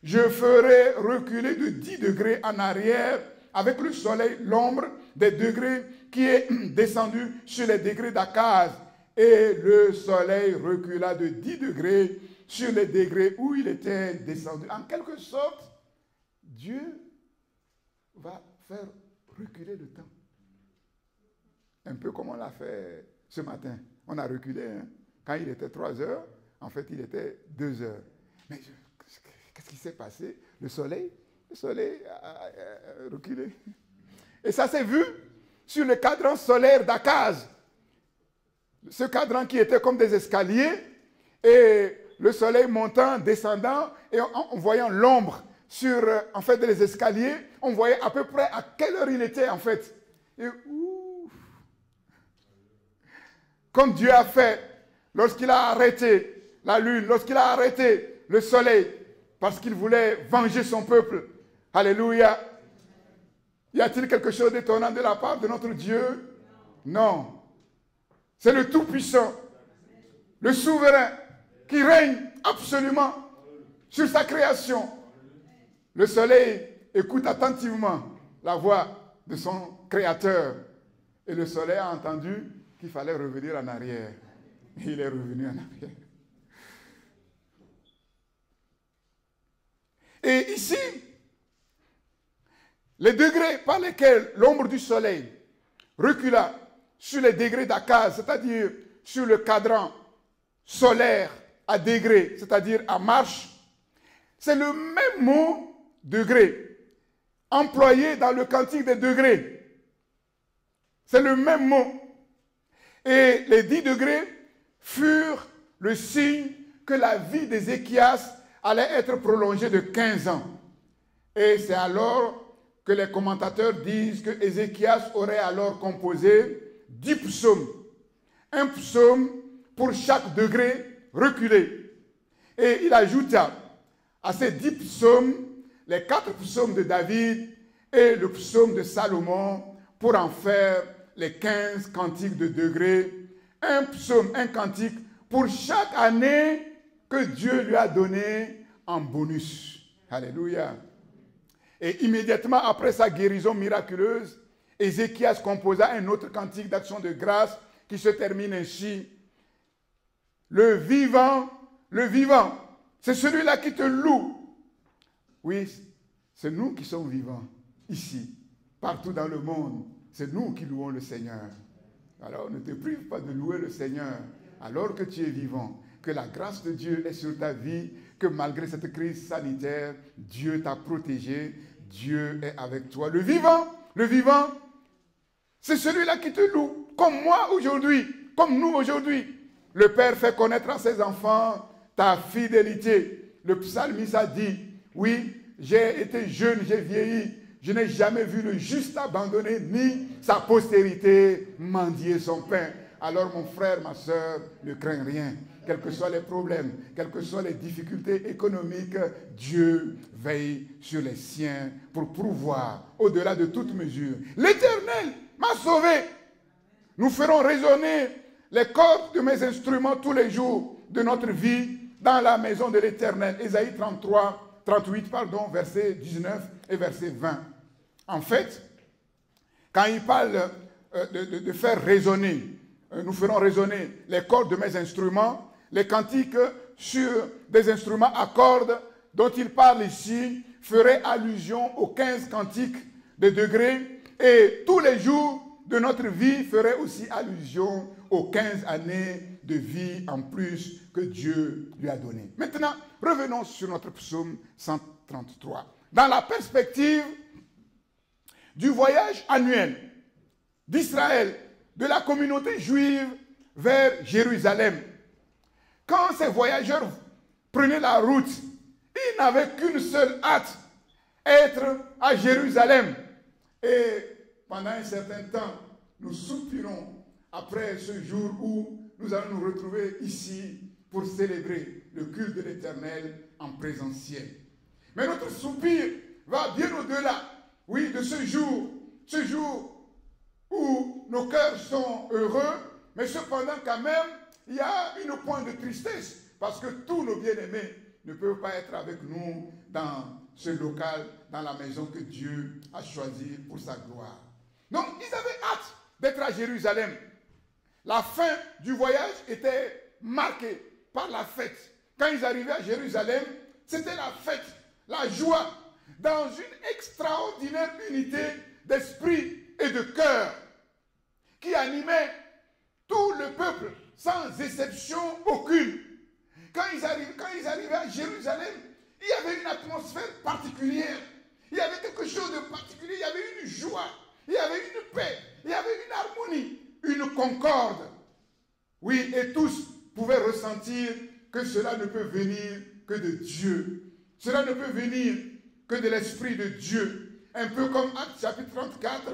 Je ferai reculer de 10 degrés en arrière avec le soleil, l'ombre des degrés qui est descendu sur les degrés d'Akaz. Et le soleil recula de 10 degrés sur les degrés où il était descendu. En quelque sorte, Dieu va faire reculer le temps. Un peu comme on l'a fait ce matin. On a reculé. Hein? Quand il était 3 heures, en fait, il était 2 heures. Mais qu'est-ce qui s'est passé? Le soleil a reculé. Et ça s'est vu sur le cadran solaire d'Akaz. Ce cadran qui était comme des escaliers, et le soleil montant, descendant, et en voyant l'ombre sur en fait, les escaliers, on voyait à peu près à quelle heure il était en fait. Et ouf, comme Dieu a fait lorsqu'il a arrêté la lune, lorsqu'il a arrêté le soleil, parce qu'il voulait venger son peuple. Alléluia. Y a-t-il quelque chose d'étonnant de la part de notre Dieu? Non. C'est le Tout-Puissant, le Souverain, qui règne absolument sur sa création. Le soleil écoute attentivement la voix de son Créateur. Et le soleil a entendu qu'il fallait revenir en arrière. Et il est revenu en arrière. Et ici, les degrés par lesquels l'ombre du soleil recula sur les degrés d'Akaz, c'est-à-dire sur le cadran solaire à degrés, c'est-à-dire à marche, c'est le même mot degré employé dans le cantique des degrés. C'est le même mot. Et les 10 degrés furent le signe que la vie d'Ézéchias allait être prolongée de 15 ans. Et c'est alors que les commentateurs disent que Ézéchias aurait alors composé 10 psaumes. Un psaume pour chaque degré reculé. Et il ajouta à ces 10 psaumes les 4 psaumes de David et le psaume de Salomon pour en faire les 15 cantiques de degrés. Un psaume, un cantique pour chaque année que Dieu lui a donné en bonus. Alléluia. Et immédiatement après sa guérison miraculeuse, Ézéchias composa un autre cantique d'action de grâce qui se termine ainsi. Le vivant, c'est celui-là qui te loue. Oui, c'est nous qui sommes vivants, ici, partout dans le monde. C'est nous qui louons le Seigneur. Alors ne te prive pas de louer le Seigneur alors que tu es vivant. Que la grâce de Dieu est sur ta vie, que malgré cette crise sanitaire, Dieu t'a protégé, Dieu est avec toi. Le vivant, c'est celui-là qui te loue, comme moi aujourd'hui, comme nous aujourd'hui. Le Père fait connaître à ses enfants ta fidélité. Le psalmiste a dit, oui, j'ai été jeune, j'ai vieilli, je n'ai jamais vu le juste abandonné, ni sa postérité mendier son pain. Alors mon frère, ma soeur, ne crains rien. Quels que soient les problèmes, quelles que soient les difficultés économiques, Dieu veille sur les siens pour pourvoir au-delà de toute mesure. L'Éternel m'a sauvé. Nous ferons résonner les cordes de mes instruments tous les jours de notre vie dans la maison de l'Éternel. Ésaïe 38, versets 19 et verset 20. En fait, quand il parle de faire résonner, nous ferons résonner les cordes de mes instruments, les cantiques sur des instruments à cordes dont il parle ici feraient allusion aux 15 cantiques de degrés et tous les jours de notre vie feraient aussi allusion aux 15 années de vie en plus que Dieu lui a donné. Maintenant, revenons sur notre psaume 133. Dans la perspective du voyage annuel d'Israël, de la communauté juive vers Jérusalem, quand ces voyageurs prenaient la route, ils n'avaient qu'une seule hâte, être à Jérusalem. Et pendant un certain temps, nous soupirons après ce jour où nous allons nous retrouver ici pour célébrer le culte de l'Éternel en présentiel. Mais notre soupir va bien au-delà, oui, de ce jour où nos cœurs sont heureux, mais cependant quand même, il y a une pointe de tristesse, parce que tous nos bien-aimés ne peuvent pas être avec nous dans ce local, dans la maison que Dieu a choisie pour sa gloire. Donc, ils avaient hâte d'être à Jérusalem. La fin du voyage était marquée par la fête. Quand ils arrivaient à Jérusalem, c'était la fête, la joie, dans une extraordinaire unité d'esprit et de cœur qui animait tout le peuple sans exception aucune. Quand ils arrivaient à Jérusalem, il y avait une atmosphère particulière. Il y avait quelque chose de particulier. Il y avait une joie, il y avait une paix, il y avait une harmonie, une concorde. Oui, et tous pouvaient ressentir que cela ne peut venir que de Dieu. Cela ne peut venir que de l'Esprit de Dieu. Un peu comme Actes chapitre 34,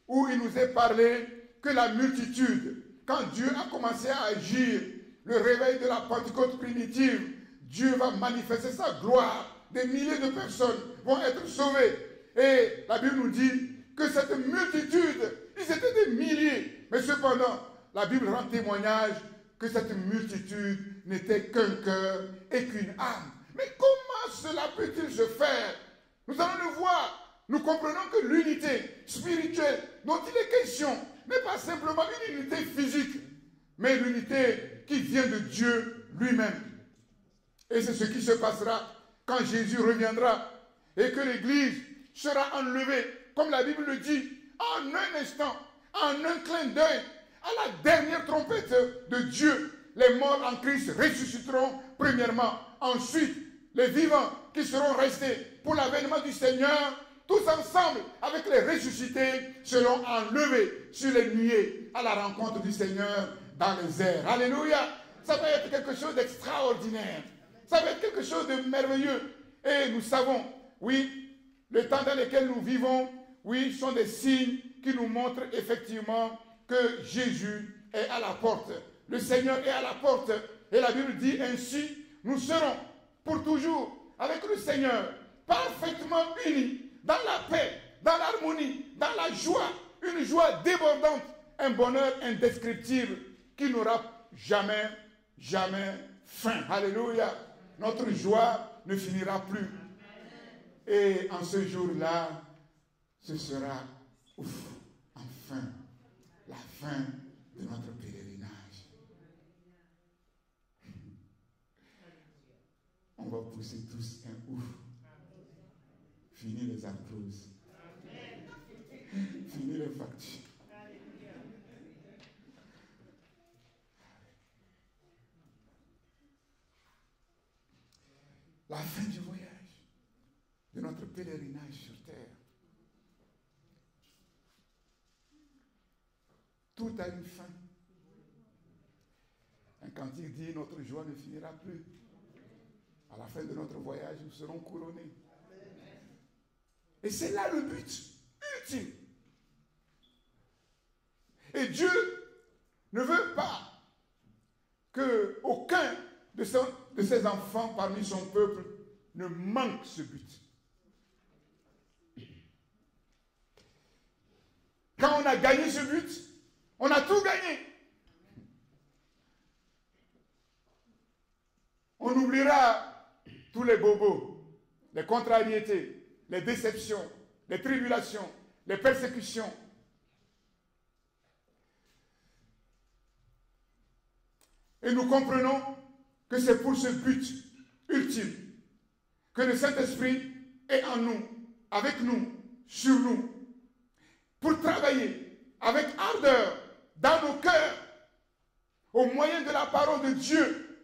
où il nous est parlé que la multitude, quand Dieu a commencé à agir, le réveil de la Pentecôte primitive, Dieu va manifester sa gloire. Des milliers de personnes vont être sauvées. Et la Bible nous dit que cette multitude, ils étaient des milliers. Mais cependant, la Bible rend témoignage que cette multitude n'était qu'un cœur et qu'une âme. Mais comment cela peut-il se faire? Nous allons le voir nous comprenons que l'unité spirituelle dont il est question n'est pas simplement une unité physique, mais l'unité qui vient de Dieu lui-même. Et c'est ce qui se passera quand Jésus reviendra et que l'Église sera enlevée, comme la Bible le dit, en un instant, en un clin d'œil, à la dernière trompette de Dieu. Les morts en Christ ressusciteront premièrement. Ensuite, les vivants qui seront restés pour l'avènement du Seigneur, tous ensemble avec les ressuscités, seront enlevés sur les nuées à la rencontre du Seigneur dans les airs. Alléluia! Ça va être quelque chose d'extraordinaire. Ça va être quelque chose de merveilleux. Et nous savons, oui, le temps dans lequel nous vivons, oui, sont des signes qui nous montrent effectivement que Jésus est à la porte. Le Seigneur est à la porte. Et la Bible dit ainsi, nous serons pour toujours avec le Seigneur, parfaitement unis, dans la paix, dans l'harmonie, dans la joie, une joie débordante, un bonheur indescriptible qui n'aura jamais, jamais fin. Alléluia. Notre joie ne finira plus. Et en ce jour-là, ce sera, enfin, la fin de notre pèlerinage. On va pousser tous un ouf. Fini les arthroses. Fini les factures. La fin du voyage, de notre pèlerinage sur terre. Tout a une fin. Un cantique dit, notre joie ne finira plus. À la fin de notre voyage, nous serons couronnés. Et c'est là le but ultime. Et Dieu ne veut pas qu'aucun de ses enfants parmi son peuple ne manque ce but. Quand on a gagné ce but, on a tout gagné. On oubliera tous les bobos, les contrariétés, les déceptions, les tribulations, les persécutions. Et nous comprenons que c'est pour ce but ultime que le Saint-Esprit est en nous, avec nous, sur nous, pour travailler avec ardeur dans nos cœurs, au moyen de la parole de Dieu.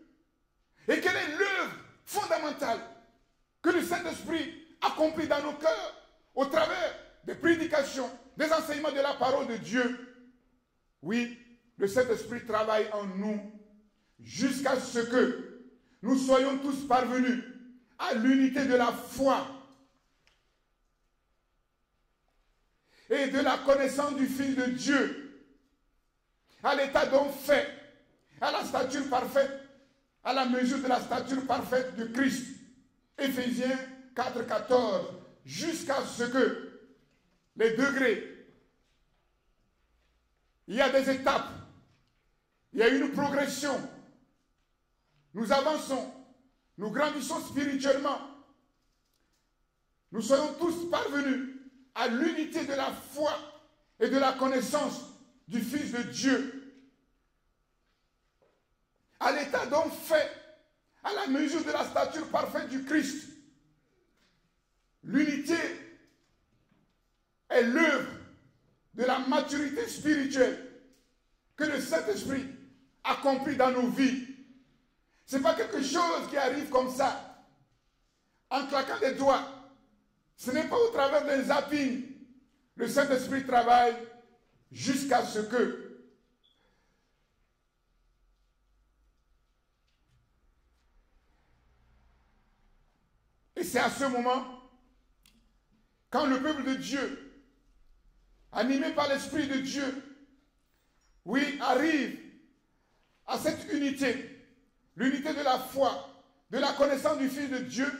Et quelle est l'œuvre fondamentale que le Saint-Esprit accomplit dans nos cœurs au travers des prédications, des enseignements de la parole de Dieu? Oui, le Saint-Esprit travaille en nous jusqu'à ce que nous soyons tous parvenus à l'unité de la foi et de la connaissance du Fils de Dieu, à l'état d'homme fait, à la stature parfaite, à la mesure de la stature parfaite de Christ. Éphésiens 4, 14, jusqu'à ce que les degrés, il y a des étapes, il y a une progression. Nous avançons, nous grandissons spirituellement. Nous soyons tous parvenus à l'unité de la foi et de la connaissance du Fils de Dieu. À l'état d'homme fait, à la mesure de la stature parfaite du Christ. L'unité est l'œuvre de la maturité spirituelle que le Saint-Esprit accomplit dans nos vies. Ce n'est pas quelque chose qui arrive comme ça, en claquant des doigts. Ce n'est pas au travers d'un zapping. Le Saint-Esprit travaille jusqu'à ce que et c'est à ce moment, quand le peuple de Dieu, animé par l'Esprit de Dieu, oui, arrive à cette unité, l'unité de la foi, de la connaissance du Fils de Dieu,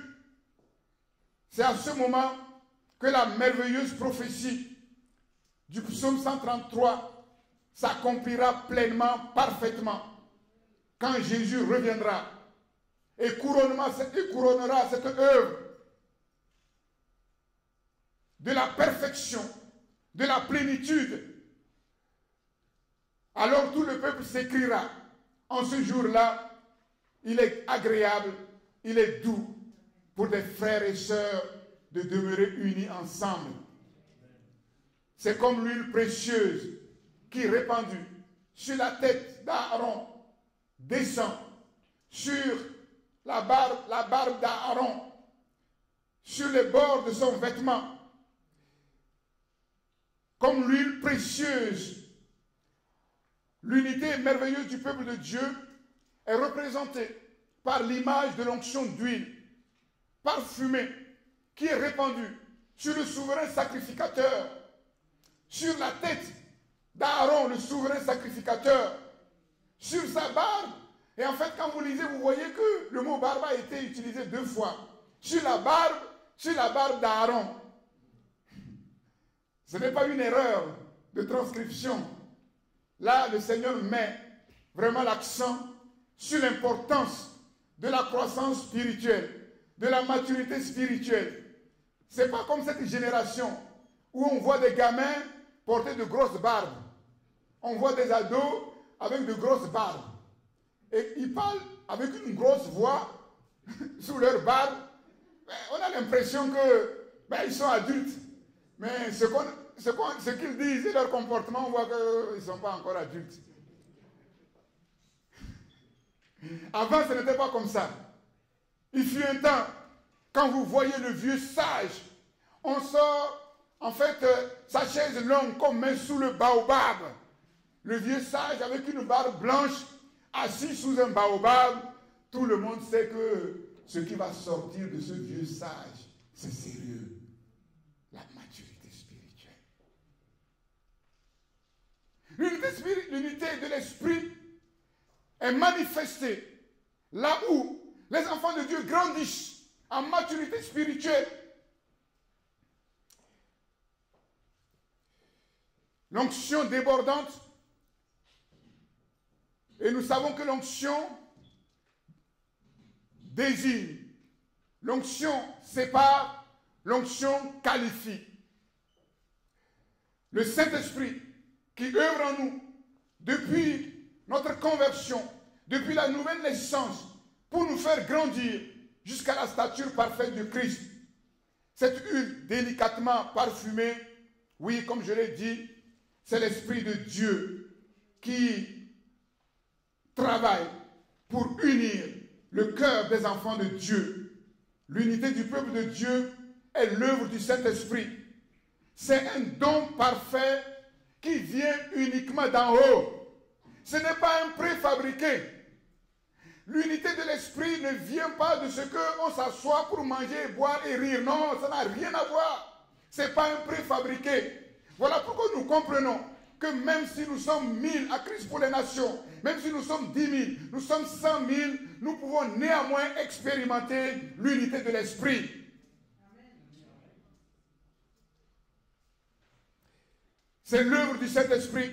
c'est à ce moment que la merveilleuse prophétie du psaume 133 s'accomplira pleinement, parfaitement, quand Jésus reviendra et couronnera cette œuvre de la perfection, de la plénitude, alors tout le peuple s'écriera. En ce jour-là, il est agréable, il est doux pour des frères et sœurs de demeurer unis ensemble. C'est comme l'huile précieuse qui, répandue sur la tête d'Aaron, descend sur la barbe d'Aaron, sur les bords de son vêtement, comme l'huile précieuse. L'unité merveilleuse du peuple de Dieu est représentée par l'image de l'onction d'huile parfumée qui est répandue sur le souverain sacrificateur, sur la tête d'Aaron, le souverain sacrificateur, sur sa barbe. Et en fait, quand vous lisez, vous voyez que le mot barbe a été utilisé 2 fois. Sur la barbe d'Aaron. Ce n'est pas une erreur de transcription. Là, le Seigneur met vraiment l'accent sur l'importance de la croissance spirituelle, de la maturité spirituelle. Ce n'est pas comme cette génération où on voit des gamins porter de grosses barbes. On voit des ados avec de grosses barbes. Et ils parlent avec une grosse voix sous leur barbe. On a l'impression que ils sont adultes. Mais ce qu'ils disent et leur comportement, on voit qu'ils ne sont pas encore adultes. Avant, ce n'était pas comme ça. Il fut un temps, quand vous voyez le vieux sage, on sort, en fait, sa chaise longue comme main sous le baobab. Le vieux sage avec une barbe blanche, assis sous un baobab. Tout le monde sait que ce qui va sortir de ce vieux sage, c'est sérieux. La maturité spirituelle. L'unité de l'esprit est manifestée là où les enfants de Dieu grandissent en maturité spirituelle. L'onction débordante, et nous savons que l'onction désigne, l'onction sépare, l'onction qualifie. Le Saint-Esprit qui œuvre en nous depuis notre conversion, depuis la nouvelle naissance, pour nous faire grandir jusqu'à la stature parfaite de Christ. Cette huile délicatement parfumée, oui, comme je l'ai dit, c'est l'Esprit de Dieu qui travaille pour unir le cœur des enfants de Dieu. L'unité du peuple de Dieu est l'œuvre du Saint-Esprit. C'est un don parfait qui vient uniquement d'en haut. Ce n'est pas un préfabriqué. L'unité de l'esprit ne vient pas de ce qu'on s'assoit pour manger, boire et rire. Non, ça n'a rien à voir. Ce n'est pas un préfabriqué. Voilà pourquoi nous comprenons que même si nous sommes 1000 à Christ pour les nations, même si nous sommes 10 000, nous sommes 100 000, nous pouvons néanmoins expérimenter l'unité de l'esprit. C'est l'œuvre du Saint-Esprit.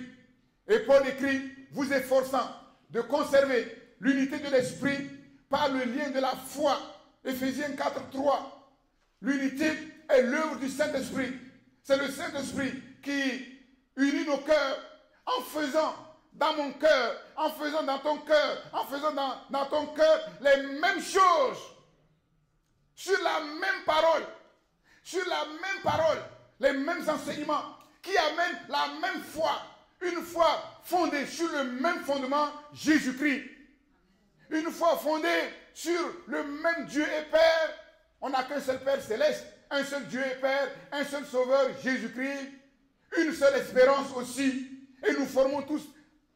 Et Paul écrit, vous efforçant de conserver l'unité de l'esprit par le lien de la foi. Éphésiens 4, 3. L'unité est l'œuvre du Saint-Esprit. C'est le Saint-Esprit qui unit nos cœurs en faisant dans mon cœur, en faisant dans ton cœur, en faisant dans ton cœur les mêmes choses. Sur la même parole. Sur la même parole. Les mêmes enseignements qui amènent la même foi. Une foi fondée sur le même fondement, Jésus-Christ. Une foi fondée sur le même Dieu et Père. On n'a qu'un seul Père céleste, un seul Dieu et Père, un seul Sauveur, Jésus-Christ. Une seule espérance aussi. Et nous formons tous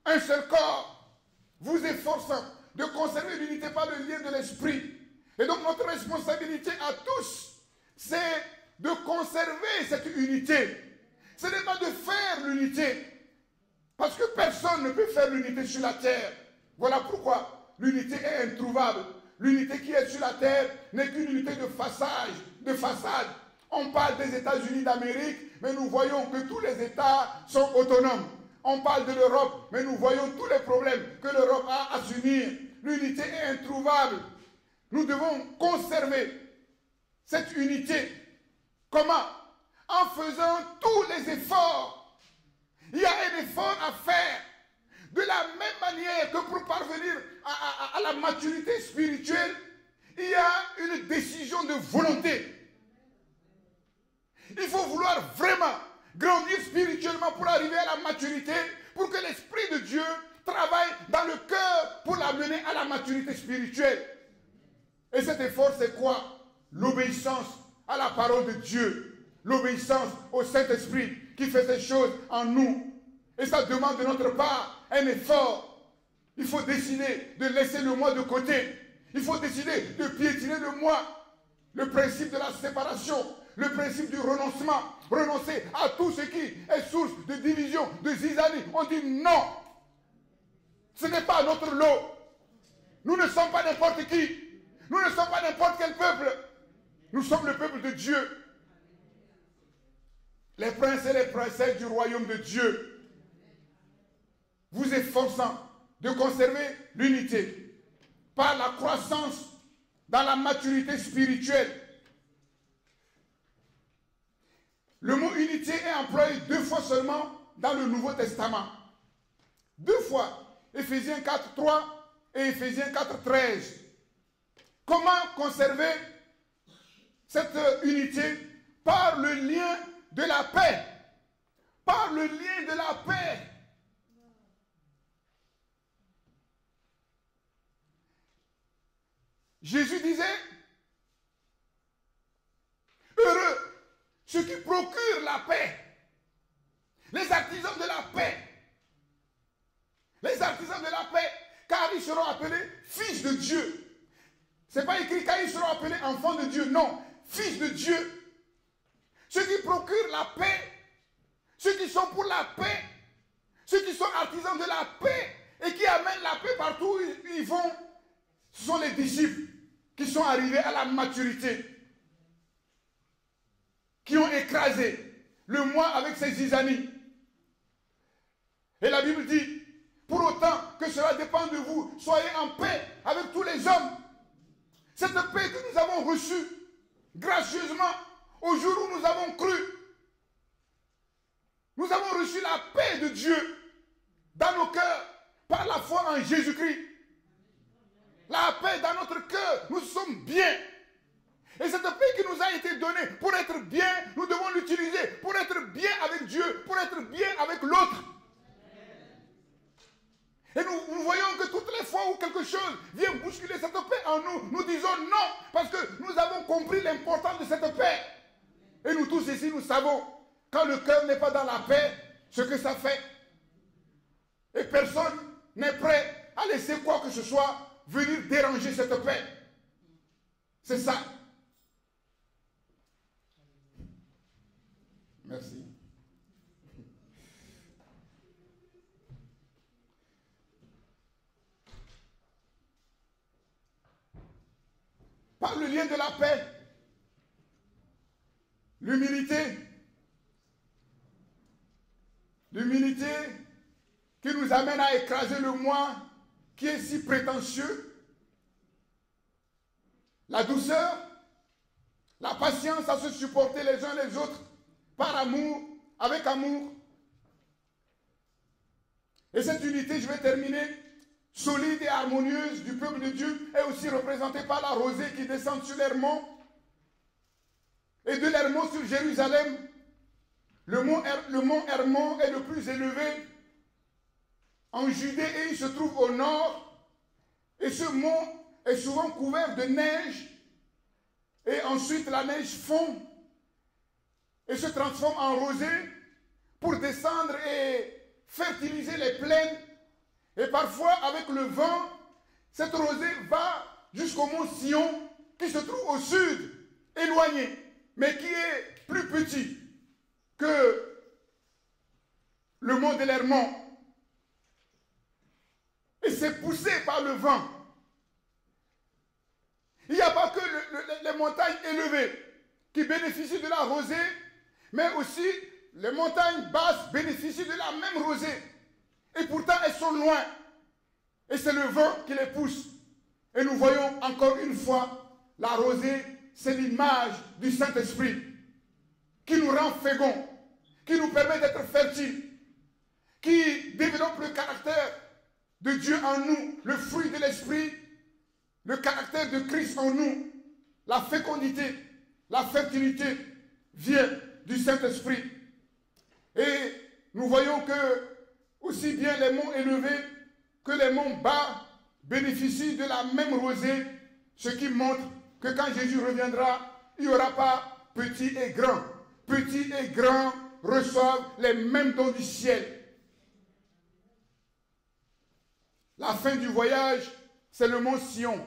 un seul corps. Vous efforçant de conserver l'unité par le lien de l'esprit. Et donc notre responsabilité à tous, c'est de conserver cette unité. Ce n'est pas de faire l'unité. Parce que personne ne peut faire l'unité sur la terre. Voilà pourquoi l'unité est introuvable. L'unité qui est sur la terre n'est qu'une unité de façade. On parle des États-Unis d'Amérique, mais nous voyons que tous les États sont autonomes. On parle de l'Europe, mais nous voyons tous les problèmes que l'Europe a à s'unir. L'unité est introuvable. Nous devons conserver cette unité. Comment? en faisant tous les efforts. Il y a un effort à faire. De la même manière que pour parvenir à la maturité spirituelle, il y a une décision de volonté. Il faut vouloir vraiment grandir spirituellement pour arriver à la maturité, pour que l'Esprit de Dieu travaille dans le cœur pour l'amener à la maturité spirituelle. Et cet effort, c'est quoi? L'obéissance à la parole de Dieu, l'obéissance au Saint-Esprit qui fait ces choses en nous. Et ça demande de notre part un effort. Il faut décider de laisser le moi de côté. Il faut décider de piétiner le moi. Le principe de la séparation, le principe du renoncement. Renoncer à tout ce qui est source de division, de zizanie. On dit non. Ce n'est pas notre lot. Nous ne sommes pas n'importe qui. Nous ne sommes pas n'importe quel peuple. Nous sommes le peuple de Dieu. Les princes et les princesses du royaume de Dieu. Vous efforçant de conserver l'unité par la croissance dans la maturité spirituelle. Le mot unité est employé 2 fois seulement dans le Nouveau Testament. 2 fois. Éphésiens 4:3 et Éphésiens 4:13. Comment conserver cette unité? Par le lien de la paix. Par le lien de la paix. Jésus disait, heureux ceux qui procurent la paix, les artisans de la paix, les artisans de la paix, car ils seront appelés fils de Dieu. Ce n'est pas écrit car ils seront appelés enfants de Dieu, non, fils de Dieu. Ceux qui procurent la paix, ceux qui sont pour la paix, ceux qui sont artisans de la paix et qui amènent la paix partout où ils vont, ce sont les disciples qui sont arrivés à la maturité, qui ont écrasé le moi avec ses zizanies. Et la Bible dit, pour autant que cela dépend de vous, soyez en paix avec tous les hommes. Cette paix que nous avons reçue gracieusement au jour où nous avons cru. Nous avons reçu la paix de Dieu dans nos cœurs par la foi en Jésus-Christ. La paix dans notre cœur, nous sommes bien. Et cette paix qui nous a été donnée pour être bien, nous devons l'utiliser pour être bien avec Dieu, pour être bien avec l'autre. Et nous voyons que toutes les fois où quelque chose vient bousculer cette paix en nous, nous disons non, parce que nous avons compris l'importance de cette paix. Et nous tous ici, nous savons, quand le cœur n'est pas dans la paix, ce que ça fait. Et personne n'est prêt à laisser quoi que ce soit venir déranger cette paix. C'est ça. Merci. Par le lien de la paix, l'humilité qui nous amène à écraser le moi qui est si prétentieux, la douceur, la patience à se supporter les uns les autres par amour, avec amour. Et cette unité, je vais terminer, solide et harmonieuse du peuple de Dieu est aussi représentée par la rosée qui descend sur l'Hermon et de l'Hermon sur Jérusalem. Le mont Hermon est le plus élevé en Judée et il se trouve au nord. Et ce mont est souvent couvert de neige. Et ensuite la neige fond et se transforme en rosée pour descendre et fertiliser les plaines. Et parfois, avec le vent, cette rosée va jusqu'au mont Sion, qui se trouve au sud, éloigné, mais qui est plus petit que le mont de l'Hermon. Et c'est poussé par le vent. Il n'y a pas que les montagnes élevées qui bénéficient de la rosée, mais aussi les montagnes basses bénéficient de la même rosée. Et pourtant, elles sont loin. Et c'est le vent qui les pousse. Et nous voyons encore une fois, la rosée, c'est l'image du Saint-Esprit qui nous rend féconds, qui nous permet d'être fertiles, qui développe le caractère de Dieu en nous, le fruit de l'esprit, le caractère de Christ en nous, la fécondité, la fertilité vient du Saint-Esprit. Et nous voyons que aussi bien les monts élevés que les monts bas bénéficient de la même rosée, ce qui montre que quand Jésus reviendra, il n'y aura pas petit et grand. Petit et grand reçoivent les mêmes dons du ciel. La fin du voyage, c'est le mont Sion,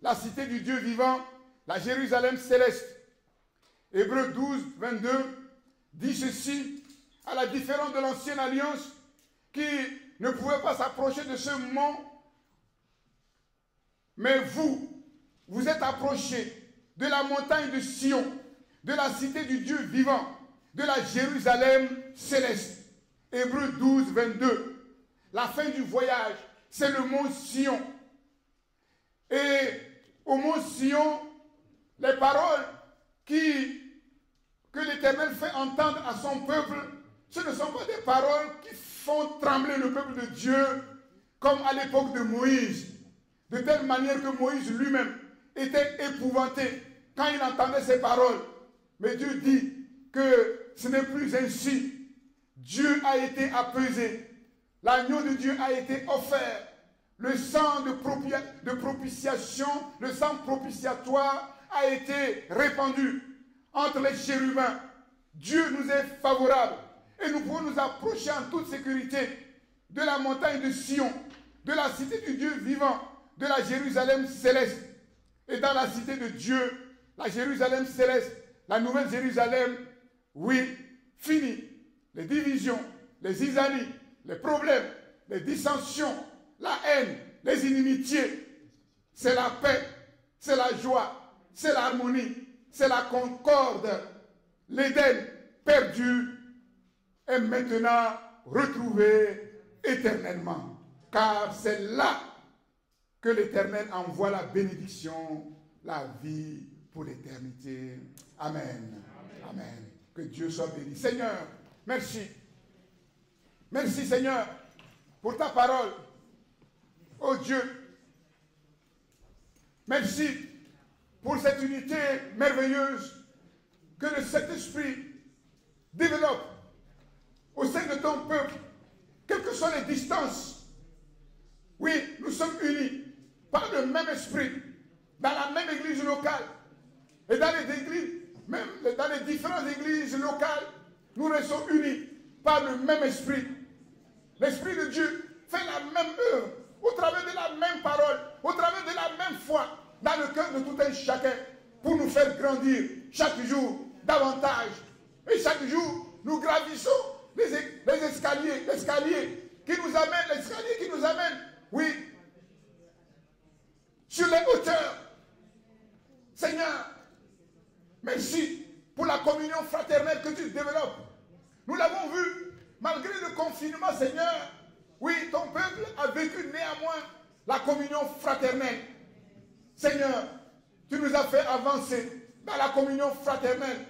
la cité du Dieu vivant, la Jérusalem céleste. Hébreux 12, 22 dit ceci, à la différence de l'ancienne alliance, qui ne pouvait pas s'approcher de ce mont, mais vous êtes approchés de la montagne de Sion, de la cité du Dieu vivant, de la Jérusalem céleste. Hébreux 12, 22. La fin du voyage, c'est le mont Sion. Et au mont Sion, les paroles que l'Éternel fait entendre à son peuple, ce ne sont pas des paroles qui font trembler le peuple de Dieu comme à l'époque de Moïse. De telle manière que Moïse lui-même était épouvanté quand il entendait ces paroles. Mais Dieu dit que ce n'est plus ainsi. Dieu a été apaisé. L'agneau de Dieu a été offert. Le sang de propitiation, le sang propitiatoire a été répandu entre les chérubins. Dieu nous est favorable et nous pouvons nous approcher en toute sécurité de la montagne de Sion, de la cité du Dieu vivant, de la Jérusalem céleste. Et dans la cité de Dieu, la Jérusalem céleste, la nouvelle Jérusalem, oui, fini. Les divisions, les isanies, les problèmes, les dissensions, la haine, les inimitiés, c'est la paix, c'est la joie, c'est l'harmonie, c'est la concorde. L'Éden perdu est maintenant retrouvé éternellement. Car c'est là que l'Éternel envoie la bénédiction, la vie pour l'éternité. Amen. Amen. Que Dieu soit béni. Seigneur, merci. Merci Seigneur pour ta parole. Oh Dieu, merci pour cette unité merveilleuse que le Saint-Esprit développe au sein de ton peuple, quelles que soient les distances. Oui, nous sommes unis par le même esprit, dans la même église locale. Et dans les églises, même dans les différentes églises locales, nous restons unis par le même esprit. L'Esprit de Dieu fait la même œuvre, au travers de la même parole, au travers de la même foi, dans le cœur de tout un chacun, pour nous faire grandir chaque jour davantage. Et chaque jour, nous gravissons les escaliers, l'escalier qui nous amène, oui, sur les hauteurs. Seigneur, merci pour la communion fraternelle que tu développes. Nous l'avons vu, malgré le confinement, Seigneur, oui, ton peuple a vécu néanmoins la communion fraternelle. Seigneur, tu nous as fait avancer dans la communion fraternelle,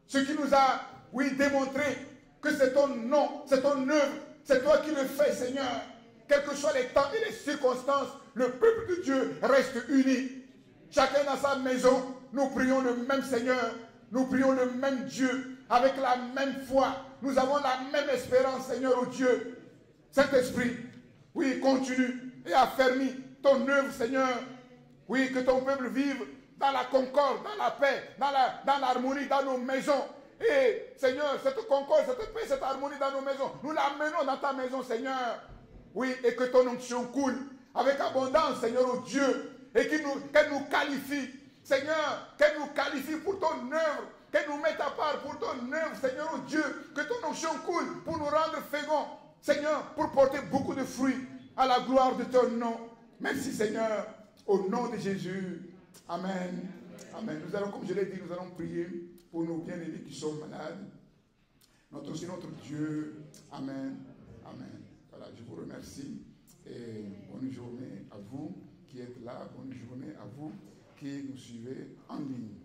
ce qui nous a, oui, démontré que c'est ton nom, c'est ton œuvre, c'est toi qui le fais, Seigneur. Quels que soient les temps et les circonstances, le peuple de Dieu reste uni. Chacun dans sa maison, nous prions le même Seigneur, nous prions le même Dieu, avec la même foi. Nous avons la même espérance, Seigneur, oh Dieu. Saint-Esprit, oui, continue et affermis ton œuvre, Seigneur. Oui, que ton peuple vive dans la concorde, dans la paix, dans l'harmonie, dans nos maisons. Et Seigneur, cette concorde, cette paix, cette harmonie dans nos maisons, nous l'amenons dans ta maison, Seigneur. Oui, et que ton onction coule avec abondance, Seigneur, oh Dieu, et qu'elle nous qualifie, Seigneur, qu'elle nous qualifie pour ton œuvre, qu'elle nous mette à part pour ton œuvre, Seigneur, oh Dieu, que ton onction coule pour nous rendre féconds, Seigneur, pour porter beaucoup de fruits à la gloire de ton nom. Merci, Seigneur, au nom de Jésus. Amen. Amen. Nous allons, comme je l'ai dit, nous allons prier pour nos bien-aimés qui sont malades. Notre Dieu. Amen. Amen. Voilà, je vous remercie et bonne journée à vous qui êtes là. Bonne journée à vous qui nous suivez en ligne.